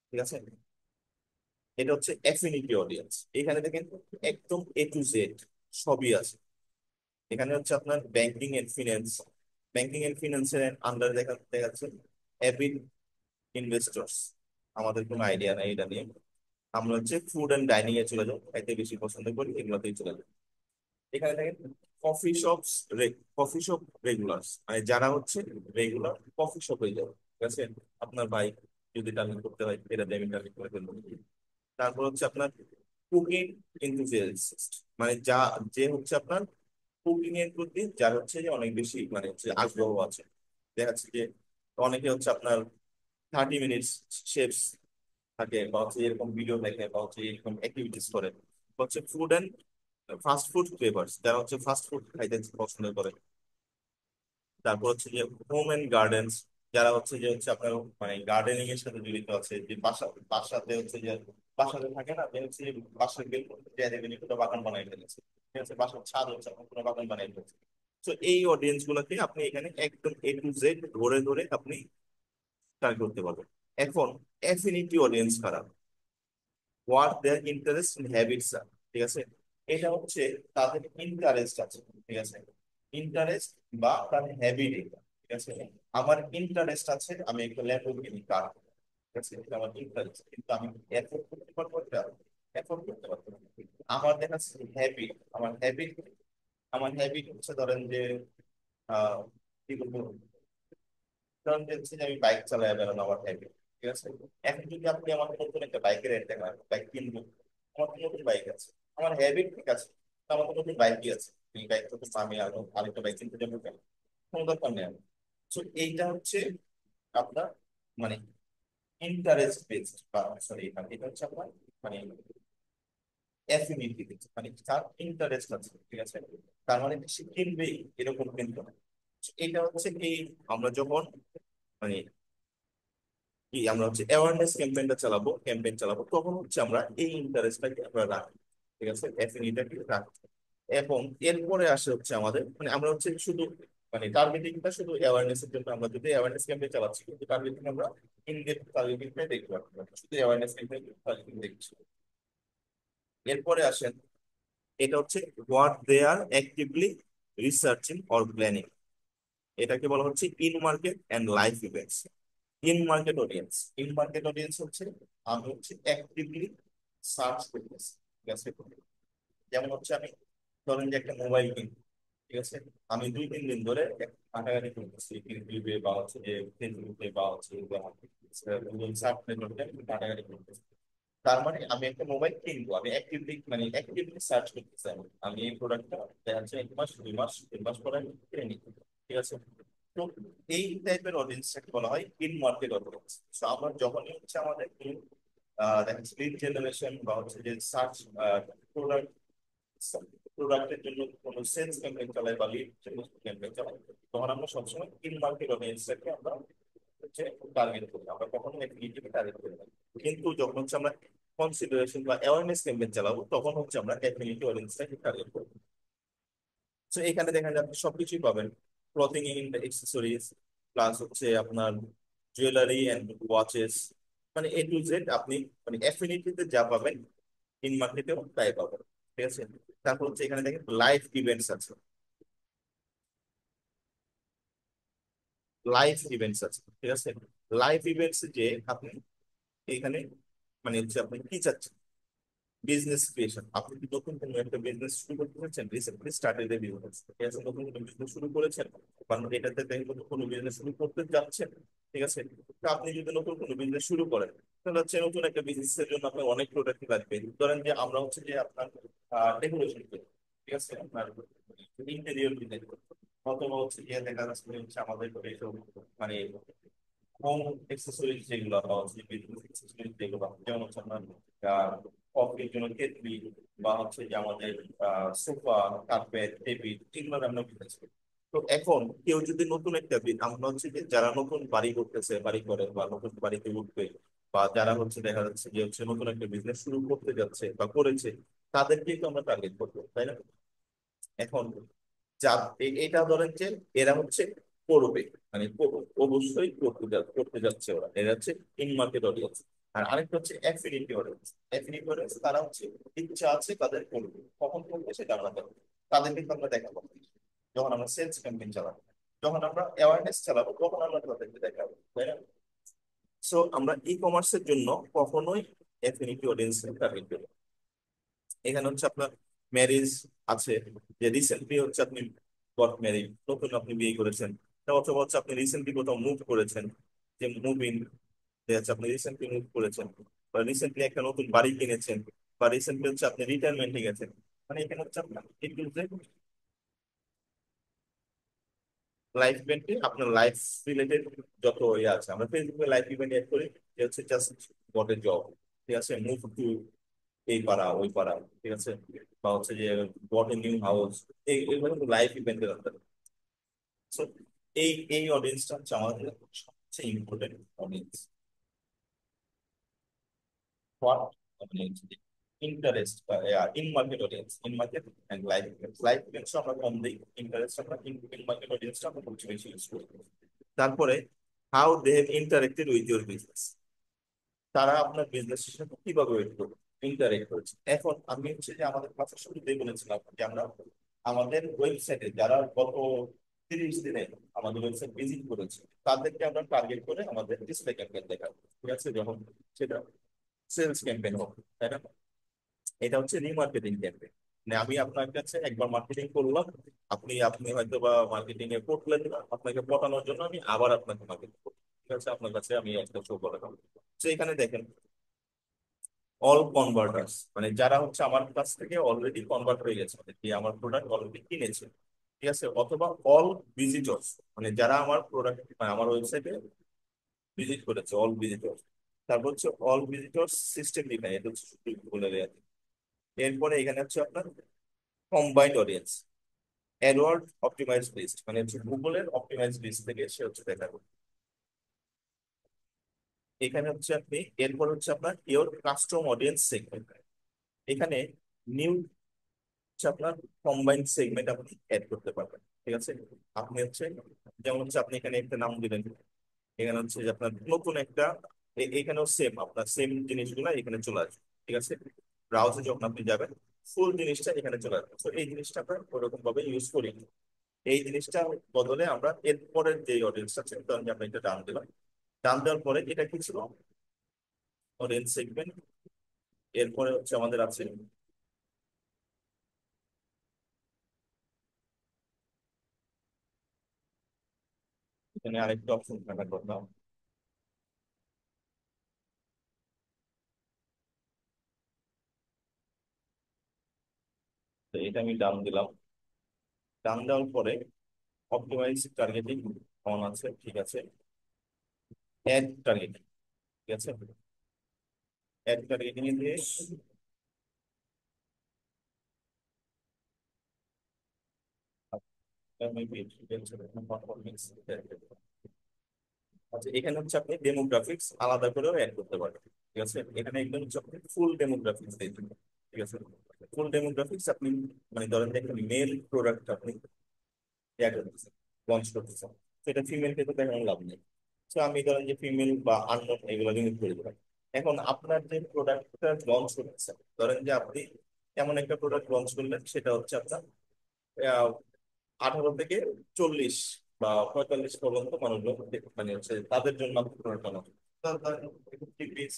ঠিক আছে। এটা হচ্ছে অ্যাফিনিটি অডিয়েন্স। এখানে দেখেন একদম A to Z সবই আছে। এখানে হচ্ছে আপনার banking and finance, banking and ফিনান্সের আন্ডার দেখাচ্ছে অ্যাভিড ইনভেস্টর্স, আমাদের কোনো আইডিয়া নাই এটা নিয়ে। আমরা হচ্ছে ফুড অ্যান্ড ডাইনিং এ চলে যাবো, খাইতে বেশি পছন্দ করি, এগুলোতেই চলে যাবো। এখানে দেখেন কফি শপস, কফি শপ রেগুলার্স, মানে যারা হচ্ছে রেগুলার কফি শপে যাবে, ঠিক আছে। আপনার বাইক যদি টার্গেট করতে হয় এটা দিয়ে আমি টার্গেট করে ফেলবো। তারপর হচ্ছে আপনার কুকিং এনথুজিয়াস্ট, মানে যে হচ্ছে আপনার কুকিং এর প্রতি যার হচ্ছে যে অনেক বেশি মানে হচ্ছে আগ্রহ আছে। দেখা যাচ্ছে যে অনেকে হচ্ছে আপনার 30 মিনিটস শেফস থাকে, বা হচ্ছে এরকম ভিডিও দেখে, বা হচ্ছে এরকম অ্যাক্টিভিটিস করে, বা হচ্ছে food and fast food flavours, যারা হচ্ছে ফাস্ট ফুড খাইতে পছন্দ করে। তারপর হচ্ছে যে হোম এন্ড গার্ডেন্স, যারা হচ্ছে যে হচ্ছে আপনার মানে গার্ডেনিং এর সাথে জড়িত আছে, যে বাসাতে হচ্ছে যে বাসাতে থাকে না, যে হচ্ছে যে বাসার বেলকনি যে দেখবেন একটা বাগান বানাই ফেলেছে, ঠিক আছে, বাসার ছাদ হচ্ছে আপনার কোনো বাগান বানাই ফেলেছে। তো এই অডিয়েন্স গুলোকে আপনি এখানে একদম A to Z ধরে ধরে আপনি টার্গেট করতে পারবেন। এখন অ্যাফিনিটি অডিয়েন্স কারা, what their interest in habits are, ঠিক আছে। এটা হচ্ছে তাদের ইন্টারেস্ট আছে, ঠিক আছে, ইন্টারেস্ট বা তার হ্যাবিট, ঠিক আছে। আমার ইন্টারেস্ট আছে আমি একটা ল্যাম্বরগিনি কার, ঠিক আছে, এটা আমার ইন্টারেস্ট, কিন্তু আমি এফোর্ড করতে পারবো এটা, এফোর্ড করতে পারবো না। আমার দেখা যাচ্ছে হ্যাবিট, আমার হ্যাবিট হচ্ছে ধরেন যে কি বলবো, কারণ হচ্ছে যে আমি বাইক চালাই বেড়ানো আমার হ্যাবিট, ঠিক আছে। এখন যদি আপনি আমাকে নতুন একটা বাইকের রেন্ট দেখান, বাইক কিনবো, আমার তো নতুন বাইক আছে, আমার হ্যাবিট ঠিক আছে, তো আমার তো নতুন বাইকই আছে, এই বাইক তো আমি আরেকটা বাইক কিনতে যাবো কেন, কোনো দরকার নেই আমার। তো এইটা হচ্ছে আপনার মানে ইন্টারেস্ট বেসড, বা সরি এটা হচ্ছে আপনার মানে অ্যাফিনিটি, মানে তার ইন্টারেস্ট আছে, ঠিক আছে, তার মানে সে কিনবেই এরকম কিন্তু না। তো এটা হচ্ছে কি, আমরা যখন মানে কি আমরা হচ্ছে অ্যাওয়ারনেস ক্যাম্পেইন চালাবো, তখন হচ্ছে আমরা এই ইন্টারেস্টটাকে আমরা রাখি, ঠিক আছে, অ্যাফিনিটাকে রাখি। এবং এরপরে আসে হচ্ছে আমাদের মানে আমরা হচ্ছে শুধু মানে টার্গেটিংটা শুধু অ্যাওয়ারনেস এর জন্য, আমরা যদি অ্যাওয়ারনেস ক্যাম্পেইন চালাচ্ছি কিন্তু টার্গেটিং আমরা ইনডেপথ টার্গেটিংটাই দেখতে পাচ্ছি না, শুধু অ্যাওয়ারনেস ক্যাম্পেইন টার্গেটিং দেখছি। এরপরে আসেন, এটা হচ্ছে what they are actively researching or planning. এটাকে বলা হচ্ছে in market and life events. In market audience হচ্ছে আমি হচ্ছে অ্যাক্টিভলি সার্চ করতেছি, ঠিক আছে। যেমন হচ্ছে আমি ধরেন যে একটা মোবাইল কিনবো, ঠিক আছে, আমি 2-3 দিন ধরে ঘাটাঘাটি করতেছি ইউটিউবে বা হচ্ছে যে ফেসবুকে বা হচ্ছে গুগল সার্চ নেটওয়ার্কে ঘাটাঘাটি করতেছি। তার মানে আমি একটা মোবাইল কিনবো, আমি অ্যাক্টিভলি সার্চ করতেছি, আমি এই প্রোডাক্টটা দেখা যাচ্ছে 1 মাস 2 মাস 3 মাস পরে আমি কিনে নিই, ঠিক আছে। তো এই টাইপের অডিয়েন্সটাকে বলা হয় ইন মার্কেট অডিয়েন্স। তো আমরা যখনই হচ্ছে আমাদের দেখা যাচ্ছে লিড জেনারেশন বা হচ্ছে যে সার্চ প্রোডাক্ট প্রোডাক্টের জন্য কোনো সেলস ক্যাম্পেইন চালাই বা লিড ক্যাম্পেইন চালাই, তখন আমরা সবসময় ইন মার্কেট অডিয়েন্সটাকে আমরা হচ্ছে টার্গেট করি, আমরা কখনো এফিলিয়েটকে টার্গেট করি না। কিন্তু যখন হচ্ছে আমরা কনসিডারেশন বা অ্যাওয়ারনেস ক্যাম্পেইন চালাবো, তখন হচ্ছে আমরা এফিলিয়েট অডিয়েন্সটাকে টার্গেট করবো। তো এখানে দেখেন যে আপনি সবকিছুই পাবেন, ক্লথিং এন্ড এক্সেসরিজ, প্লাস হচ্ছে আপনার জুয়েলারি এন্ড ওয়াচেস, মানে A to Z আপনি মানে অ্যাফিনিটিতে যা পাবেন ইন মার্কেটেও তাই পাবেন, ঠিক আছে। তারপর হচ্ছে এখানে দেখেন লাইভ ইভেন্টস আছে, ঠিক আছে। লাইভ ইভেন্টস যে আপনি এখানে মানে হচ্ছে আপনি কি চাচ্ছেন, বিজনেস ক্রিয়েশন, আপনি কি নতুন কোনো একটা বিজনেস শুরু করতে চাচ্ছেন, রিসেন্টলি স্টার্টেড এ বিজনেস, ঠিক আছে, নতুন কোনো বিজনেস শুরু করেছেন বা এটাতে দেখেন নতুন কোনো বিজনেস শুরু করতে যাচ্ছেন, ঠিক আছে। তো আপনি যদি নতুন কোনো বিজনেস শুরু করেন, তাহলে হচ্ছে নতুন একটা বিজনেসের জন্য আপনার অনেক প্রোডাক্ট লাগবে। ধরেন যে আমরা হচ্ছে যে আপনার ডেকোরেশন করি, ঠিক আছে, আপনার ইন্টেরিয়র ডিজাইন করি, অথবা হচ্ছে গিয়ে দেখা যাচ্ছে যে হচ্ছে আমাদের এইসব মানে হোম এক্সেসরিজ যেগুলো বা হচ্ছে বিজনেস এক্সেসরিজ যেগুলো, যেমন হচ্ছে আপনার কফির জন্য কেটলি বা হচ্ছে যে আমাদের সোফা, কার্পেট, টেবিল, এগুলো আমরা বিজনেস করি। তো এখন কেউ যদি নতুন একটা আমরা হচ্ছে যে যারা নতুন বাড়ি করতেছে, বাড়ি করে বা নতুন বাড়িতে উঠবে, বা যারা হচ্ছে দেখা যাচ্ছে যে হচ্ছে নতুন একটা বিজনেস শুরু করতে যাচ্ছে বা করেছে, তাদেরকেই তো আমরা টার্গেট করবো, তাই না? এখন যা এটা ধরেন যে এরা হচ্ছে করবে, মানে অবশ্যই করতে যাচ্ছে ওরা, এরা হচ্ছে ইন মার্কেট অডিয়েন্স। আর আরেকটা হচ্ছে অ্যাফিনিটি অডিয়েন্স। অ্যাফিনিটি অডিয়েন্স তারা হচ্ছে ইচ্ছা আছে তাদের করবে, কখন করবে সেটা আমরা জানি, তাদের কিন্তু আমরা দেখাবো যখন আমরা সেলস ক্যাম্পেইন চালাবো, যখন আমরা অ্যাওয়ারনেস চালাবো তখন আমরা তাদেরকে দেখাবো, তাই না? সো আমরা ই কমার্সের জন্য কখনোই অ্যাফিনিটি অডিয়েন্স টার্গেট করি না। এখানে হচ্ছে আপনার ম্যারেজ আছে, যে রিসেন্টলি হচ্ছে আপনি গট ম্যারিড, নতুন আপনি বিয়ে করেছেন, তা অথবা হচ্ছে আপনি রিসেন্টলি কোথাও মুভ করেছেন, যে মুভিং, যে হচ্ছে আপনি রিসেন্টলি মুভ করেছেন, বা রিসেন্টলি একটা নতুন বাড়ি কিনেছেন, বা রিসেন্টলি হচ্ছে আপনি রিটায়ারমেন্টে গেছেন। মানে এখানে হচ্ছে আপনার একটু লাইফ ইভেন্টে আপনার লাইফ রিলেটেড যত ইয়ে আছে, আমরা ফেসবুকে লাইফ ইভেন্ট এড করি, যে হচ্ছে জাস্ট গট এ জব, ঠিক আছে, মুভ টু এই পাড়া ওই পাড়া, ঠিক আছে, বা হচ্ছে যে বট এ নিউ হাউস, এইগুলো কিন্তু লাইফ ইভেন্টের আন্ডারে। সো এই অডিয়েন্সটা হচ্ছে আমাদের সবচেয়ে important audience. What audience, interest, in market audience, in market and life events. Life events আমরা কম দিই, ইন্টারেস্ট আমরা ইন মার্কেট অডিয়েন্সটা আমরা সবচেয়ে বেশি ইউজ করি। তারপরে how they have interacted with your business, তারা আপনার বিজনেসের সাথে কিভাবে ইন্টারেক্ট করেছে। এখন আমি হচ্ছে যে আমাদের ক্লাসের শুরুতেই বলেছিলাম যে আমরা আমাদের ওয়েবসাইটে যারা গত 30 দিনে আমাদের ওয়েবসাইট ভিজিট করেছে, তাদেরকে আমরা টার্গেট করে আমাদের ডিসপ্লে ক্যাম্পেইন দেখাবো, ঠিক আছে, যখন সেটা সেলস ক্যাম্পেইন হবে, তাই না? এটা হচ্ছে রিমার্কেটিং ক্যাম্পেইন। মানে আমি আপনার কাছে একবার মার্কেটিং করলাম, আপনি আপনি হয়তো বা মার্কেটিং এ পড়লেন না, আপনাকে পটানোর জন্য আমি আবার আপনাকে মার্কেটিং করবো, ঠিক আছে, আপনার কাছে আমি একটা শো করে দেবো। তো এখানে দেখেন অল কনভার্টার্স, মানে যারা হচ্ছে আমার কাছ থেকে অলরেডি কনভার্ট হয়ে গেছে, মানে কি আমার প্রোডাক্ট অলরেডি কিনেছে, ঠিক আছে, অথবা অল ভিজিটর্স, মানে যারা আমার প্রোডাক্ট মানে আমার ওয়েবসাইটে ভিজিট করেছে, অল ভিজিটর্স। তারপর হচ্ছে অল ভিজিটর্স সিস্টেম ডিফাইন, এটা হচ্ছে শুধু বলে দেওয়া। এরপরে এখানে হচ্ছে আপনার combined audience, AdWord optimise list, মানে হচ্ছে গুগলের অপটিমাইজ লিস্ট থেকে সে হচ্ছে দেখাবে। এখানে হচ্ছে আপনি, এরপর হচ্ছে আপনার ইওর কাস্টম অডিয়েন্স সেগমেন্ট। এখানে নিউ হচ্ছে আপনার কম্বাইন্ড সেগমেন্ট আপনি অ্যাড করতে পারবেন। ঠিক আছে, আপনি হচ্ছে যেমন হচ্ছে আপনি এখানে একটা নাম দিলেন, এখানে হচ্ছে যে আপনার নতুন একটা, এখানেও সেম আপনার সেম জিনিসগুলো এখানে চলে আসবে। ঠিক আছে, ব্রাউজারে যখন আপনি যাবেন ফুল জিনিসটা এখানে চলে আসবে। তো এই জিনিসটা আমরা ওরকম ভাবে ইউজ করি। এই জিনিসটা বদলে আমরা এরপরের যে অডিয়েন্স আছে, ধরেন যে আমরা এটা ডান দিলাম, ডান দেওয়ার পরে এটা কি ছিল, অডিয়েন্স সেগমেন্ট। এরপরে হচ্ছে আমাদের আছে এখানে আরেকটা অপশন থাকার কথা। তো এটা আমি ডান দিলাম। ডান দেওয়ার পরে অপটিমাইজ টার্গেটিং অন আছে, ঠিক আছে। অ্যাড টার্গেটিং, ঠিক আছে। অ্যাড টার্গেটিং এ দিয়ে আচ্ছা, এখানে হচ্ছে আপনি ডেমোগ্রাফিক্স আলাদা করেও অ্যাড করতে পারবেন। ঠিক আছে, এখানে একদম হচ্ছে আপনি ফুল ডেমোগ্রাফিক্স দিয়ে দিবেন। ঠিক আছে, ফুল ডেমোগ্রাফিক্স আপনি মানে ধরেন যে একটা মেল প্রোডাক্ট আপনি ইয়া করতেছেন, লঞ্চ করতেছেন, সেটা ফিমেলকে তো দেখানোর লাভ নেই। তো আমি ধরেন যে ফিমেল বা আননোন এগুলো রিমুভ করে দিলাম। এখন আপনার যে প্রোডাক্টটা লঞ্চ করতেছেন, ধরেন যে আপনি এমন একটা প্রোডাক্ট লঞ্চ করলেন, সেটা হচ্ছে আপনার 18 থেকে 40 বা 45 পর্যন্ত মানুষজন মানে হচ্ছে তাদের জন্য আপনি প্রোডাক্ট লঞ্চ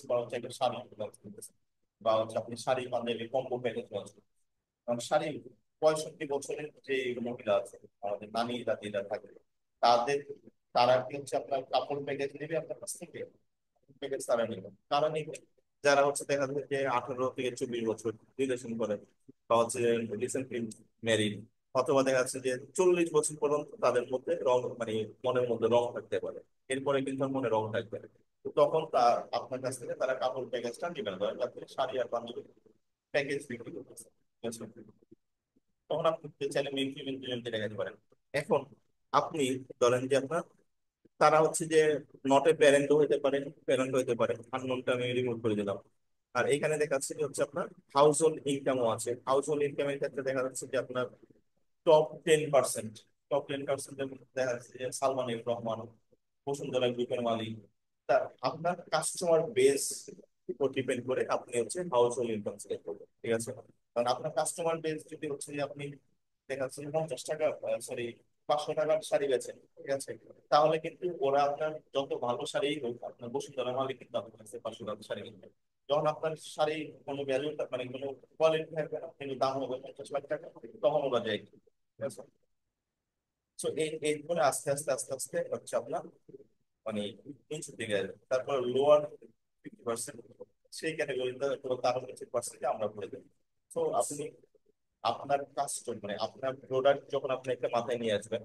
বা হচ্ছে একটা শাড়ি লঞ্চ করতেছেন, বা হচ্ছে আপনি sari Punjabi combo package launch করতেছেন। কারণ শাড়ি 65 বছরের যে মহিলা আছে, আমাদের নানি দাদিরা থাকে, তাদের, তারা কি হচ্ছে আপনার কাপড় প্যাকেজ নেবে আপনার কাছ থেকে, প্যাকেজ তারা নেবে, তারা নেবে যারা হচ্ছে দেখা যাচ্ছে যে 18 থেকে 24 বছর রিলেশন করে, বা হচ্ছে রিসেন্টলি ম্যারিড, অথবা দেখা যাচ্ছে যে 40 বছর পর্যন্ত তাদের মধ্যে রং মানে মনের মধ্যে রং থাকতে পারে, এরপরে কিন্তু আর মনে রং থাকবে না। তো তখন তা আপনার কাছ থেকে তারা কাপড় প্যাকেজটা নেবেন, ধরেন আপনি শাড়ি আর পাঞ্জাবি প্যাকেজ বিক্রি করতেছে, ঠিক আছে? তখন আপনি চাইলে মিলিয়ে মিলিয়ে দেখাতে পারেন। এখন আপনি ধরেন যে আপনার, তারা হচ্ছে যে নট এ প্যারেন্টও হতে পারে, প্যারেন্ট হতে পারে, আননোনটা আমি রিমুভ করে দিলাম। আর এখানে দেখা যাচ্ছে যে হচ্ছে আপনার হাউস হোল্ড ইনকামও আছে। হাউস হোল্ড ইনকামের ক্ষেত্রে দেখা যাচ্ছে যে আপনার টপ 10%, টপ 10% দেখা যাচ্ছে যে সালমান এফ রহমান, বসুন্ধরা গ্রুপের মালিক। তা আপনার কাস্টমার বেস উপর ডিপেন্ড করে আপনি হচ্ছে হাউস হোল্ড ইনকাম সিলেক্ট করবেন। ঠিক আছে, কারণ আপনার কাস্টমার বেস যদি হচ্ছে যে আপনি দেখা যাচ্ছে যে 50 টাকা, সরি 500 টাকার শাড়ি বেচেন, ঠিক আছে, তাহলে কিন্তু ওরা আপনার যত ভালো শাড়ি হোক, আপনার বসুন্ধরা মালিক কিন্তু আপনার কাছে 500 টাকার শাড়ি কিনবে। যখন আপনার শাড়ি কোনো ভ্যালু মানে কোনো কোয়ালিটি থাকবে না, কিন্তু দাম হবে 50 লাখ টাকা, তখন ওরা যায়। ঠিক আছে, তো এই করে আস্তে আস্তে আস্তে আস্তে হচ্ছে আপনার মানে নিচের দিকে আসবে। তারপর লোয়ার 50%, সেই ক্যাটাগরিতে তার 50% আমরা করে দেবো। তো আপনি আপনার কাস্টম মানে আপনার প্রোডাক্ট যখন আপনি একটা মাথায় নিয়ে আসবেন,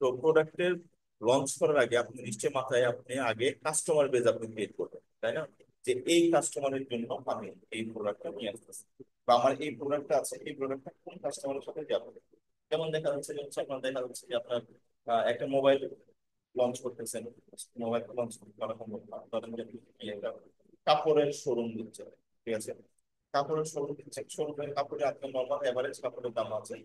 তো প্রোডাক্টের লঞ্চ করার আগে আপনি নিশ্চয়ই মাথায় আপনি আগে কাস্টমার বেজ আপনি ক্রিয়েট করবেন, তাই না? যে এই কাস্টমারের জন্য আমি এই প্রোডাক্টটা নিয়ে আসতেছি, বা আমার এই প্রোডাক্টটা আছে, এই প্রোডাক্টটা কোন কাস্টমারের সাথে যাবে। যেমন দেখা যাচ্ছে যে হচ্ছে আপনার দেখা যাচ্ছে যে আপনার একটা মোবাইল লঞ্চ করতেছেন, মোবাইল লঞ্চ করা সম্ভব না, ধরেন যে আপনি একটা কাপড়ের শোরুম দিচ্ছে, ঠিক আছে, কাপড়ের শোরুম দিচ্ছে, শোরুমের কাপড়ে আপনার নর্মাল এভারেজ কাপড়ের দাম আছে,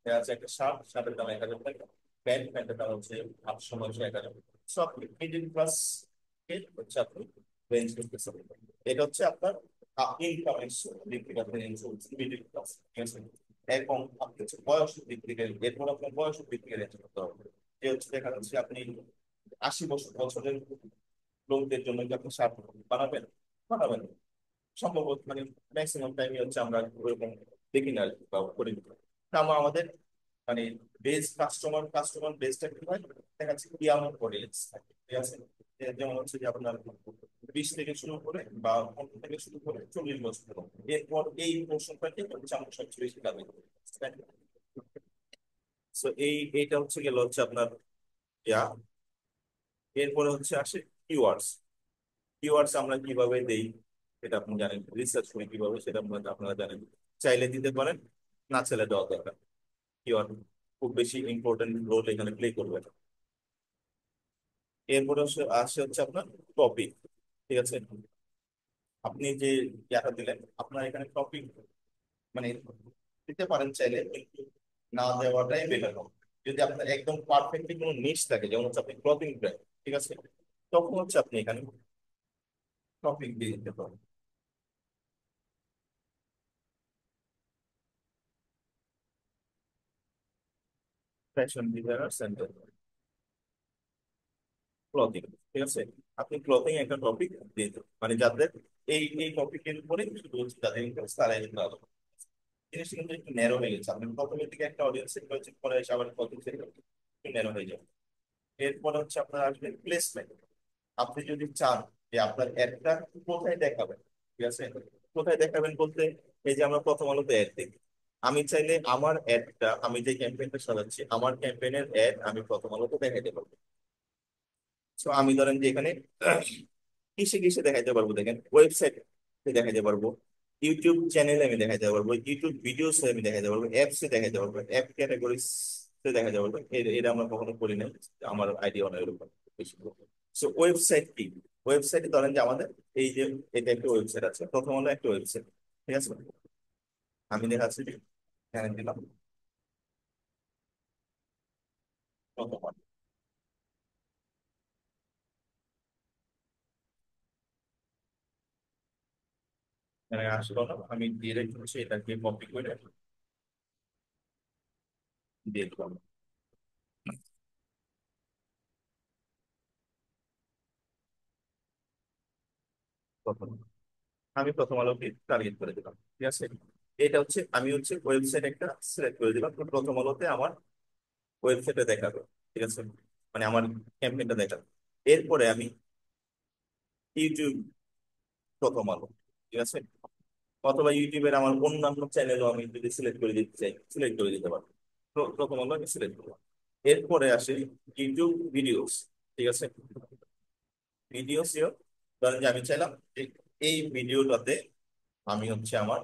দেখা যাচ্ছে একটা শার্ট, শার্টের দাম 1000 টাকা, প্যান্ট, প্যান্টের দাম হচ্ছে 800 900 1000। সো আপনি মিডিল ক্লাস হচ্ছে আপনি রেঞ্জ করতেছেন। এটা হচ্ছে আপনার ইনকামের দিক থেকে আপনি রেঞ্জ করছেন মিডিল ক্লাস, ঠিক আছে। এবং আপনি হচ্ছে বয়সের দিক থেকে, এরপর আপনার বয়সের দিক থেকে রেঞ্জ করতে হবে। যে হচ্ছে দেখা যাচ্ছে আপনি 80 বছরের লোকদের জন্য কি আপনি শার্ট বানাবেন? বানাবেন না। সম্ভবত মানে ম্যাক্সিমাম টাইমে হচ্ছে আমরা ওরকম দেখি না আর কি, বা করি না। তা আমরা আমাদের মানে বেস কাস্টমার বেসটা কি হয়, দেখা যাচ্ছে ইয়াং অডিয়েন্স থাকে, ঠিক আছে। যেমন হচ্ছে যে আপনার 20 থেকে শুরু করে বা 15 থেকে শুরু করে 40 বছর পর্যন্ত। এরপর এই পোর্শনটাকে হচ্ছে আমরা সবচেয়ে বেশি কাজে করি। সো এইটা হচ্ছে গেল হচ্ছে আপনার ইয়া। এরপরে হচ্ছে আসে কিওয়ার্ডস। কিওয়ার্ডস আমরা কিভাবে দেই সেটা আপনি জানেন, রিসার্চ করি কিভাবে সেটা আপনারা জানেন। চাইলে দিতে পারেন, না চাইলে দেওয়া দরকার। কিওয়ার্ড খুব বেশি ইম্পর্টেন্ট রোল এখানে প্লে করবে না। এরপরে আসে আসে হচ্ছে আপনার টপিক। ঠিক আছে। আপনি যে ইয়াটা দিলেন, আপনার এখানে টপিক মানে দিতে পারেন চাইলে, কিন্তু না দেওয়াটাই বেটার হবে। যদি আপনার একদম পারফেক্টলি কোনো নিশ থাকে, যেমন হচ্ছে আপনি ক্লথিং ব্র্যান্ড, ঠিক আছে, তখন হচ্ছে আপনি এখানে টপিক দিয়ে দিতে পারেন। ফ্যাশন ডিজাইনার সেন্টার, ক্লথিং, ঠিক আছে। আপনি ক্লথিং একটা টপিক দিয়ে দেবেন, মানে যাদের এই টপিকের উপরে শুধু হচ্ছে যাদের ইন্টারেস্ট তারা কিন্তু আলো, জিনিসটা কিন্তু একটু ন্যারো হয়ে গেছে। আপনি প্রথমের দিকে একটা অডিয়েন্স সেট করেছেন, পরে এসে আবার ক্লথিং সেট একটু ন্যারো হয়ে যাবে। এরপরে হচ্ছে আপনার আসবে প্লেসমেন্ট। আপনি যদি চান যে আপনার অ্যাডটা কোথায় দেখাবেন, ঠিক আছে, কোথায় দেখাবেন বলতে, এই যে আমরা প্রথম আলোতে অ্যাড দেখি, আমি চাইলে আমার অ্যাডটা, আমি যে ক্যাম্পেইনটা সাজাচ্ছি, আমার ক্যাম্পেইনের অ্যাড আমি প্রথম আলোতে দেখাইতে পারবো। তো আমি ধরেন যে এখানে কিসে কিসে দেখাইতে পারবো, দেখেন ওয়েবসাইটে দেখাইতে পারবো, ইউটিউব চ্যানেলে আমি দেখাইতে পারবো, ইউটিউব ভিডিওস আমি দেখাইতে পারবো, অ্যাপসে দেখাইতে পারবো, অ্যাপ ক্যাটাগরিজ দেখাইতে পারবো। এটা আমরা কখনো করি নাই, আমার আইডিয়া অনেক এরকম বেশি। সো ওয়েবসাইট কি, ওয়েবসাইটে ধরেন যে আমাদের এই যে এটা একটা ওয়েবসাইট আছে, প্রথম হলো একটা ওয়েবসাইট, ঠিক আছে। আমি দেখাচ্ছি, এখানে দিলাম প্রথম আলো। এখানে আসলো না, আমি ডিরেক্ট হচ্ছে এটাকে কপি করে দিয়ে দিলাম প্রথম। আমি প্রথম আলোকে টার্গেট করে দিলাম, ঠিক আছে। এটা হচ্ছে আমি হচ্ছে ওয়েবসাইট একটা সিলেক্ট করে দিলাম, তো প্রথম আলোতে আমার ওয়েবসাইটে দেখাবে, ঠিক আছে, মানে আমার ক্যাম্পেইনটা দেখাবে। এরপরে আমি ইউটিউব প্রথম আলো, ঠিক আছে, অথবা ইউটিউবের আমার অন্যান্য চ্যানেলও আমি যদি সিলেক্ট করে দিতে চাই, সিলেক্ট করে দিতে পারবো। প্রথম আলো আমি সিলেক্ট করলাম। এরপরে আসে ইউটিউব ভিডিওস, ঠিক আছে, ভিডিওস। ধরেন যে আমি চাইলাম যে এই ভিডিওটাতে আমি হচ্ছে আমার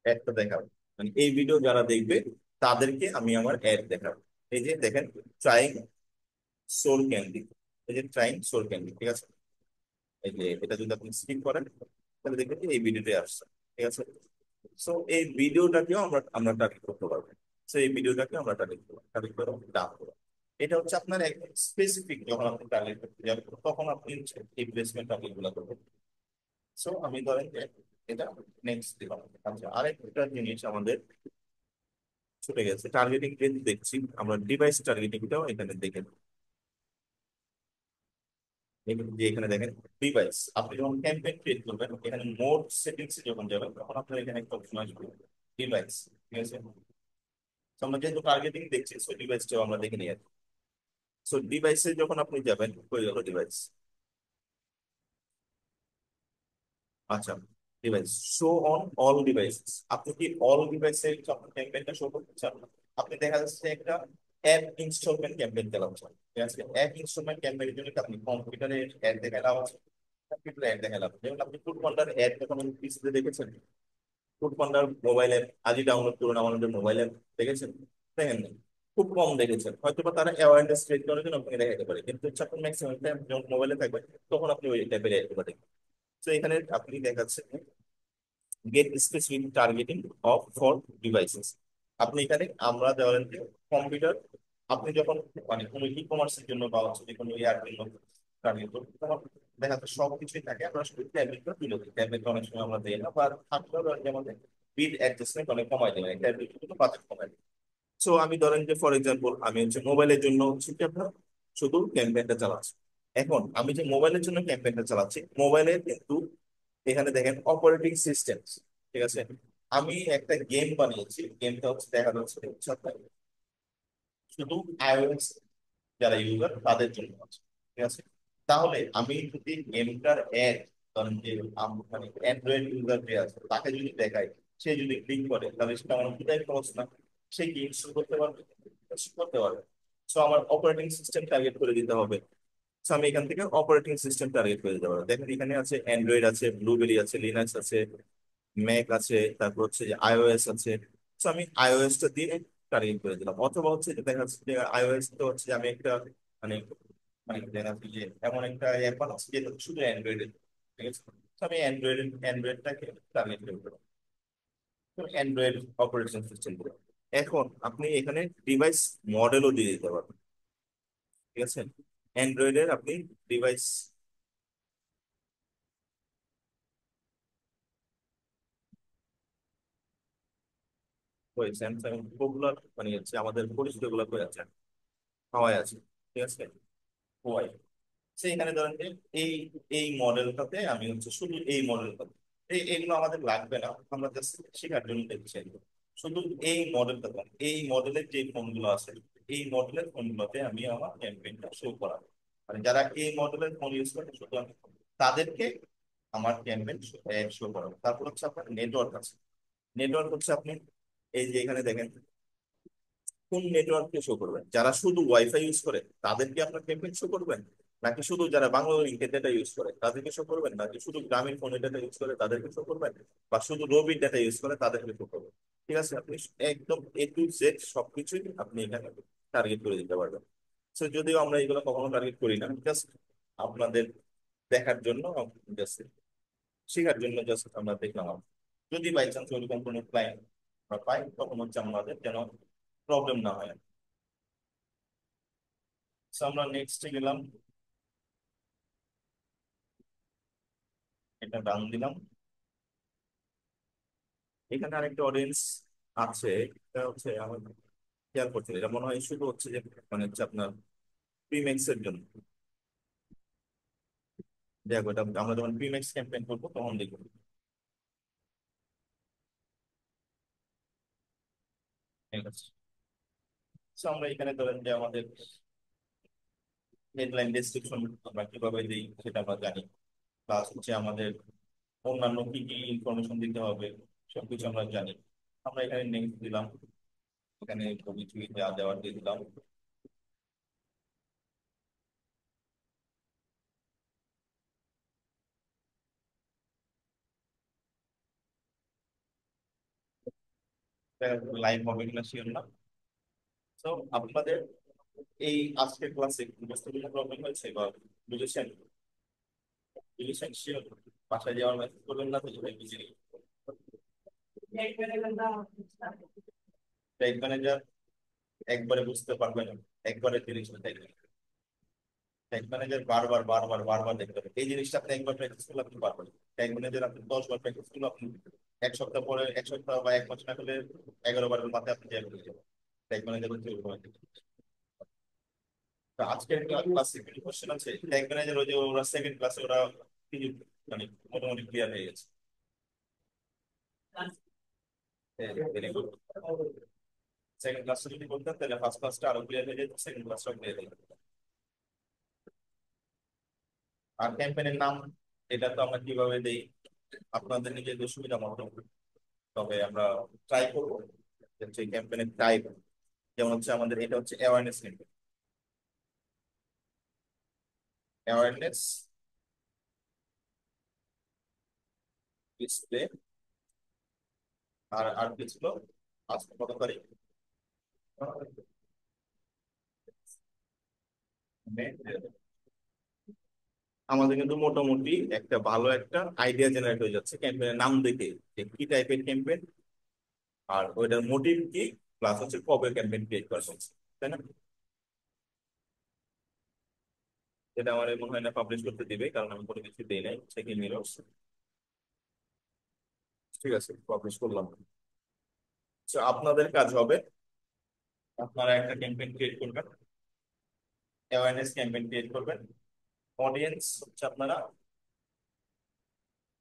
অ্যাডটা দেখাবো, মানে এই ভিডিও যারা দেখবে তাদেরকে আমি আমার অ্যাড দেখাবো। এই যে দেখেন, ট্রাইং সোর ক্যান্ডি, এই যে ট্রাইং সোর ক্যান্ডি, ঠিক আছে। এই যে এটা যদি আপনি স্কিপ করেন, তাহলে দেখবেন যে এই ভিডিওতে আসছে, ঠিক আছে। সো এই ভিডিওটাকেও আমরা টার্গেট করতে পারবো। সো এই ভিডিওটাকে আমরা টার্গেট করবো, টার্গেট করে ডান করবো। এটা হচ্ছে আপনার একদম স্পেসিফিক, যখন আপনি টার্গেট করতে যাবেন তখন আপনি এই প্লেসমেন্ট টার্গেট গুলো করবেন। সো আমি ধরেন যে এটা নেক্সট দিলাম। আচ্ছা, আরেকটা জিনিস আমাদের ছুটে গেছে, টার্গেটিং কিন্তু দেখছি আমরা, ডিভাইস টার্গেটিংটাও এখানে দেখে নিই। যে এখানে দেখেন ডিভাইস, আপনি যখন ক্যাম্পেইন ক্রিয়েট করবেন, এখানে মোড সেটিংস যখন যাবেন তখন আপনার এখানে একটা অপশন আসবে ডিভাইস, ঠিক আছে। তো আমরা যেহেতু টার্গেটিং দেখছি, সো ডিভাইসটাও আমরা দেখে নিই আর কি। সো ডিভাইসে যখন আপনি যাবেন, হয়ে গেল ডিভাইস। আচ্ছা, device show on all devices, আপনি কি অল ডিভাইসে আপনার ক্যাম্পেইনটা শো করতে চান? আপনি দেখা যাচ্ছে একটা অ্যাপ ইনস্টলমেন্ট ক্যাম্পেইন চালাচ্ছেন, ঠিক আছে। অ্যাপ ইনস্টলমেন্ট ক্যাম্পেইনের জন্য কি আপনি কম্পিউটারে অ্যাড দেখালাম আছে, কম্পিউটারে অ্যাড দেখালাম, যেমন আপনি ফুড পান্ডার অ্যাড যখন পিসিতে দেখেছেন, ফুড পান্ডার মোবাইল অ্যাপ আজই ডাউনলোড করুন আমাদের মোবাইল অ্যাপ, দেখেছেন? দেখেন না, খুব কম দেখেছেন, হয়তো বা তারা অ্যাওয়ারনেস ক্রিয়েট করার জন্য আপনাকে দেখাতে পারে, কিন্তু হচ্ছে আপনার ম্যাক্সিমাম টাইম যখন মোবাইলে থাকবে তখন আপনি ওই টাইপের অ্যাড দেখবেন। তো এখানে আপনি দেখাচ্ছে get specific targeting of for devices. আপনি এখানে আমরা ধরেন যে কম্পিউটার, আপনি যখন মানে কোনো ই কমার্সের জন্য বা হচ্ছে যে কোনো ইয়ার জন্য টার্গেট করবেন, তখন দেখা যাচ্ছে সব কিছুই থাকে, আমরা শুধু ট্যাবলেটটা তুলে দিই, ট্যাবলেট অনেক সময় আমরা দিই না, বা থাকলেও ধরেন যে আমাদের বিল অ্যাডজাস্টমেন্ট অনেক কমাই দেয়, ট্যাবলেট কিন্তু বাজেট কমাই দেয়। সো আমি ধরেন যে ফর এক্সাম্পল আমি হচ্ছে মোবাইলের জন্য হচ্ছে কি আপনার শুধু ক্যাম্পেইনটা চালাচ্ছি। এখন আমি যে মোবাইলের জন্য ক্যাম্পেইনটা চালাচ্ছি, মোবাইলের কিন্তু এখানে দেখেন অপারেটিং সিস্টেম, ঠিক আছে। আমি একটা গেম বানিয়েছি, গেমটা হচ্ছে দেখা যাচ্ছে হচ্ছে আপনার শুধু আইওএস যারা ইউজার তাদের জন্য আছে, ঠিক আছে। তাহলে আমি যদি গেমটার অ্যাড, ধরেন যে মানে অ্যান্ড্রয়েড ইউজার যে আছে তাকে যদি দেখাই, সে যদি ক্লিক করে, তাহলে সেটা আমার কোথায় খরচ না, সে কি ইনস্টল করতে পারবে? Install করতে পারবে। সো আমার অপারেটিং সিস্টেম টার্গেট করে দিতে হবে। সো আমি এখান থেকে অপারেটিং সিস্টেম টার্গেট করে দিতে পারবো। দেখেন এখানে আছে অ্যান্ড্রয়েড আছে, ব্লুবেরি আছে, লিনাক্স আছে, ম্যাক আছে, তারপর হচ্ছে যে আইওএস আছে। তো আমি আইওএস টা দিয়ে টার্গেট করে দিলাম। অথবা হচ্ছে যে দেখা যাচ্ছে যে আইওএস তো হচ্ছে যে আমি একটা মানে মানে দেখা যাচ্ছে যে এমন একটা অ্যাপ বানাচ্ছি যেটা শুধু অ্যান্ড্রয়েডে, ঠিক আছে। তো আমি অ্যান্ড্রয়েডটাকে টার্গেট করে দিলাম, তো অ্যান্ড্রয়েড অপারেটিং সিস্টেম করে। এখন আপনি এখানে ডিভাইস মডেলও দিয়ে দিতে পারবেন, ঠিক আছে। অ্যান্ড্রয়েডের আপনি ডিভাইস, ওই স্যামসাং পপুলার মানে হচ্ছে আমাদের পরিচিত গুলো করে আছে, হাওয়াই আছে, ঠিক আছে, হাওয়াই। সেইখানে ধরেন যে এই এই মডেলটাতে আমি হচ্ছে শুধু এই মডেলটাতে, এইগুলো আমাদের লাগবে না, আমরা জাস্ট শেখার জন্য দেখছি এগুলো। শুধু এই মডেলটাতে, এই মডেলের যে ফোনগুলো আছে, এই মডেলের ফোনগুলোতে আমি আমার ক্যাম্পেইনটা শো করাবো। মানে যারা এই মডেলের ফোন ইউজ করে শুধু আমি তাদেরকে আমার ক্যাম্পেইন শো করাবো। তারপর হচ্ছে আপনার নেটওয়ার্ক আছে। নেটওয়ার্ক হচ্ছে আপনি এই যে এখানে দেখেন কোন নেটওয়ার্ককে শো করবেন, যারা শুধু ওয়াইফাই ইউজ করে তাদেরকে আপনার ক্যাম্পেইন শো করবেন, নাকি শুধু যারা বাংলালিংকের ডেটা ইউজ করে তাদেরকে শো করবেন, নাকি শুধু গ্রামীণ ফোনের ডেটা ইউজ করে তাদেরকে শো করবেন, বা শুধু রবির ডেটা ইউজ করে তাদেরকে শো করবেন। ঠিক আছে, আপনি একদম A to Z সবকিছুই আপনি এখানে টার্গেট করে দিতে পারবেন। তো যদিও আমরা এগুলো কখনো টার্গেট করি না, জাস্ট আপনাদের দেখার জন্য, জাস্ট শেখার জন্য জাস্ট আমরা দেখলাম। যদি বাই চান্স ওইরকম কোনো ক্লায়েন্ট আমরা পাই তখন হচ্ছে আমাদের যেন প্রবলেম না হয়। So, আমরা নেক্সটে গেলাম, এটা ডান দিলাম। এখানে আরেকটা অডিয়েন্স আছে, এটা হচ্ছে আমার খেয়াল করতে এটা মনে হয় শুধু হচ্ছে যে মানে হচ্ছে আপনার প্রিমেক্স এর জন্য। দেখো এটা আমরা যখন প্রিমেক্স ক্যাম্পেইন করবো তখন দেখবো, ঠিক আছে। So, আমরা এখানে ধরেন যে আমাদের হেডলাইন ডেসক্রিপশন আমরা কিভাবে দিই সেটা আমরা জানি, প্লাস হচ্ছে আমাদের অন্যান্য কি কি ইনফরমেশন দিতে হবে সবকিছু আমরা জানি। আমরা এখানে নেক্সট দিলাম, এখানে ছবি ছবি যা দেওয়ার দিয়ে দিলাম। লাইভ হবে কিনা শিওর না। তো আপনাদের এই আজকের ক্লাসে বুঝতে কোনো প্রবলেম হয়েছে বা বুঝেছেন? বুঝেছেন শিওর? বাসায় যাওয়ার মেসেজ করবেন না তো, যেটা বুঝে নিই। ব্যাংক ম্যানেজার একবারে বুঝতে পারবেন না, একবারে 30 মিনিট দেখবেন। ব্যাংক ম্যানেজার বারবার বারবার বারবার দেখতে হবে, এই জিনিসটা আপনি একবার প্র্যাকটিস করলে আপনি পারবেন। ব্যাংক ম্যানেজার আপনি 10 বার প্র্যাকটিস করলে আপনি এক সপ্তাহ পরে, এক সপ্তাহ বা এক মাস না করলে 11 বারের মাথায় আপনি জেনে যাবেন। ব্যাংক ম্যানেজার হচ্ছে ওরকম একটা জিনিস। তো আজকের ক্লাসে কিছু কোশ্চেন আছে ব্যাংক ম্যানেজার, ওই যে ওরা সেকেন্ড ক্লাসে ওরা কিছু মানে মোটামুটি ক্লিয়ার হয়ে গেছে। Very good. সেকেন্ড ক্লাসটা যদি করতেন তাহলে ফার্স্ট ক্লাসটা আরো ক্লিয়ার হয়ে যেত, সেকেন্ড ক্লাসটা ক্লিয়ার হয়ে যেত। আর ক্যাম্পেইনের নাম এটা তো আমরা কিভাবে দেই আপনাদের নিজেদের সুবিধা মতো, তবে আমরা ট্রাই করবো যে ক্যাম্পেইনের টাইপ, যেমন হচ্ছে আমাদের এটা হচ্ছে অ্যাওয়ারনেস ক্যাম্পেইন, অ্যাওয়ারনেস ডিসপ্লে। আর আর কি ছিল, আজকে কত তারিখ? আমাদের কিন্তু মোটামুটি একটা ভালো একটা আইডিয়া জেনারেট হয়ে যাচ্ছে ক্যাম্পেইনের নাম দেখে, যে কি টাইপের ক্যাম্পেইন আর ওইটার মোটিভ কি, প্লাস হচ্ছে কবে ক্যাম্পেইন ক্রিয়েট করা হচ্ছে, তাই না? এটা আমার মনে হয় না পাবলিশ করতে দিবে, কারণ আমি কোনো কিছু দিই নাই, সেকেন্ড মিরর্স। ঠিক আছে, পাবলিশ করলাম। তো আপনাদের কাজ হবে, আপনারা একটা ক্যাম্পেইন ক্রিয়েট করবেন, অ্যাওয়ারনেস ক্যাম্পেইন ক্রিয়েট করবেন। অডিয়েন্স হচ্ছে আপনারা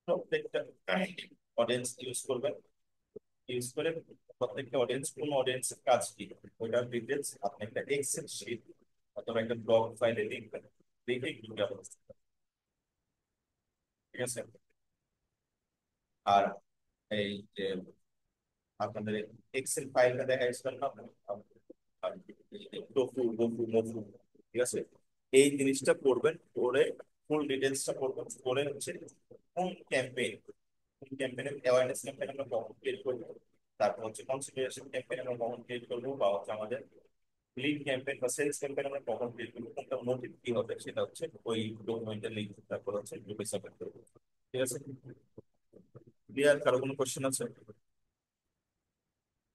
প্রত্যেকটা অডিয়েন্স ইউজ করবেন, ইউজ করে প্রত্যেকটা অডিয়েন্স কোন অডিয়েন্সের কাজ কি ওইটার ডিটেলস আপনি একটা এক্সেল শিট অথবা একটা ব্লগ ফাইলে লিখবেন, লিখে গ্রুপে আপলোড করবেন, ঠিক আছে। আর এই যে আপনাদের এক্সেল ফাইলটা দেখা যাচ্ছিল না টফু বফু মফু, ঠিক আছে। এই জিনিসটা করবেন, করে ফুল ডিটেলসটা করবেন, করে হচ্ছে কোন ক্যাম্পেইন, কোন ক্যাম্পেইনের অ্যাওয়ারনেস ক্যাম্পেইন আমরা কখন ক্রিয়েট করবো, তারপর হচ্ছে কনসিডারেশন ক্যাম্পেইন আমরা কখন ক্রিয়েট করবো, বা হচ্ছে আমাদের লিড ক্যাম্পেইন বা সেলস ক্যাম্পেইন আমরা কখন ক্রিয়েট করবো, কোনটা মোটিভ কি হবে সেটা হচ্ছে ওই ডকুমেন্টের লিঙ্ক, তারপর হচ্ছে গ্রুপে সাবমিট করবো। ঠিক আছে, ক্লিয়ার? কারো কোনো কোশ্চেন আছে?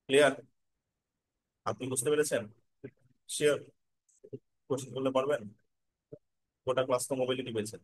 ক্লিয়ার? আপনি বুঝতে পেরেছেন? শিওর? কোশ্চেন করলে পারবেন? গোটা ক্লাস তো মোবাইলে টিপেছেন।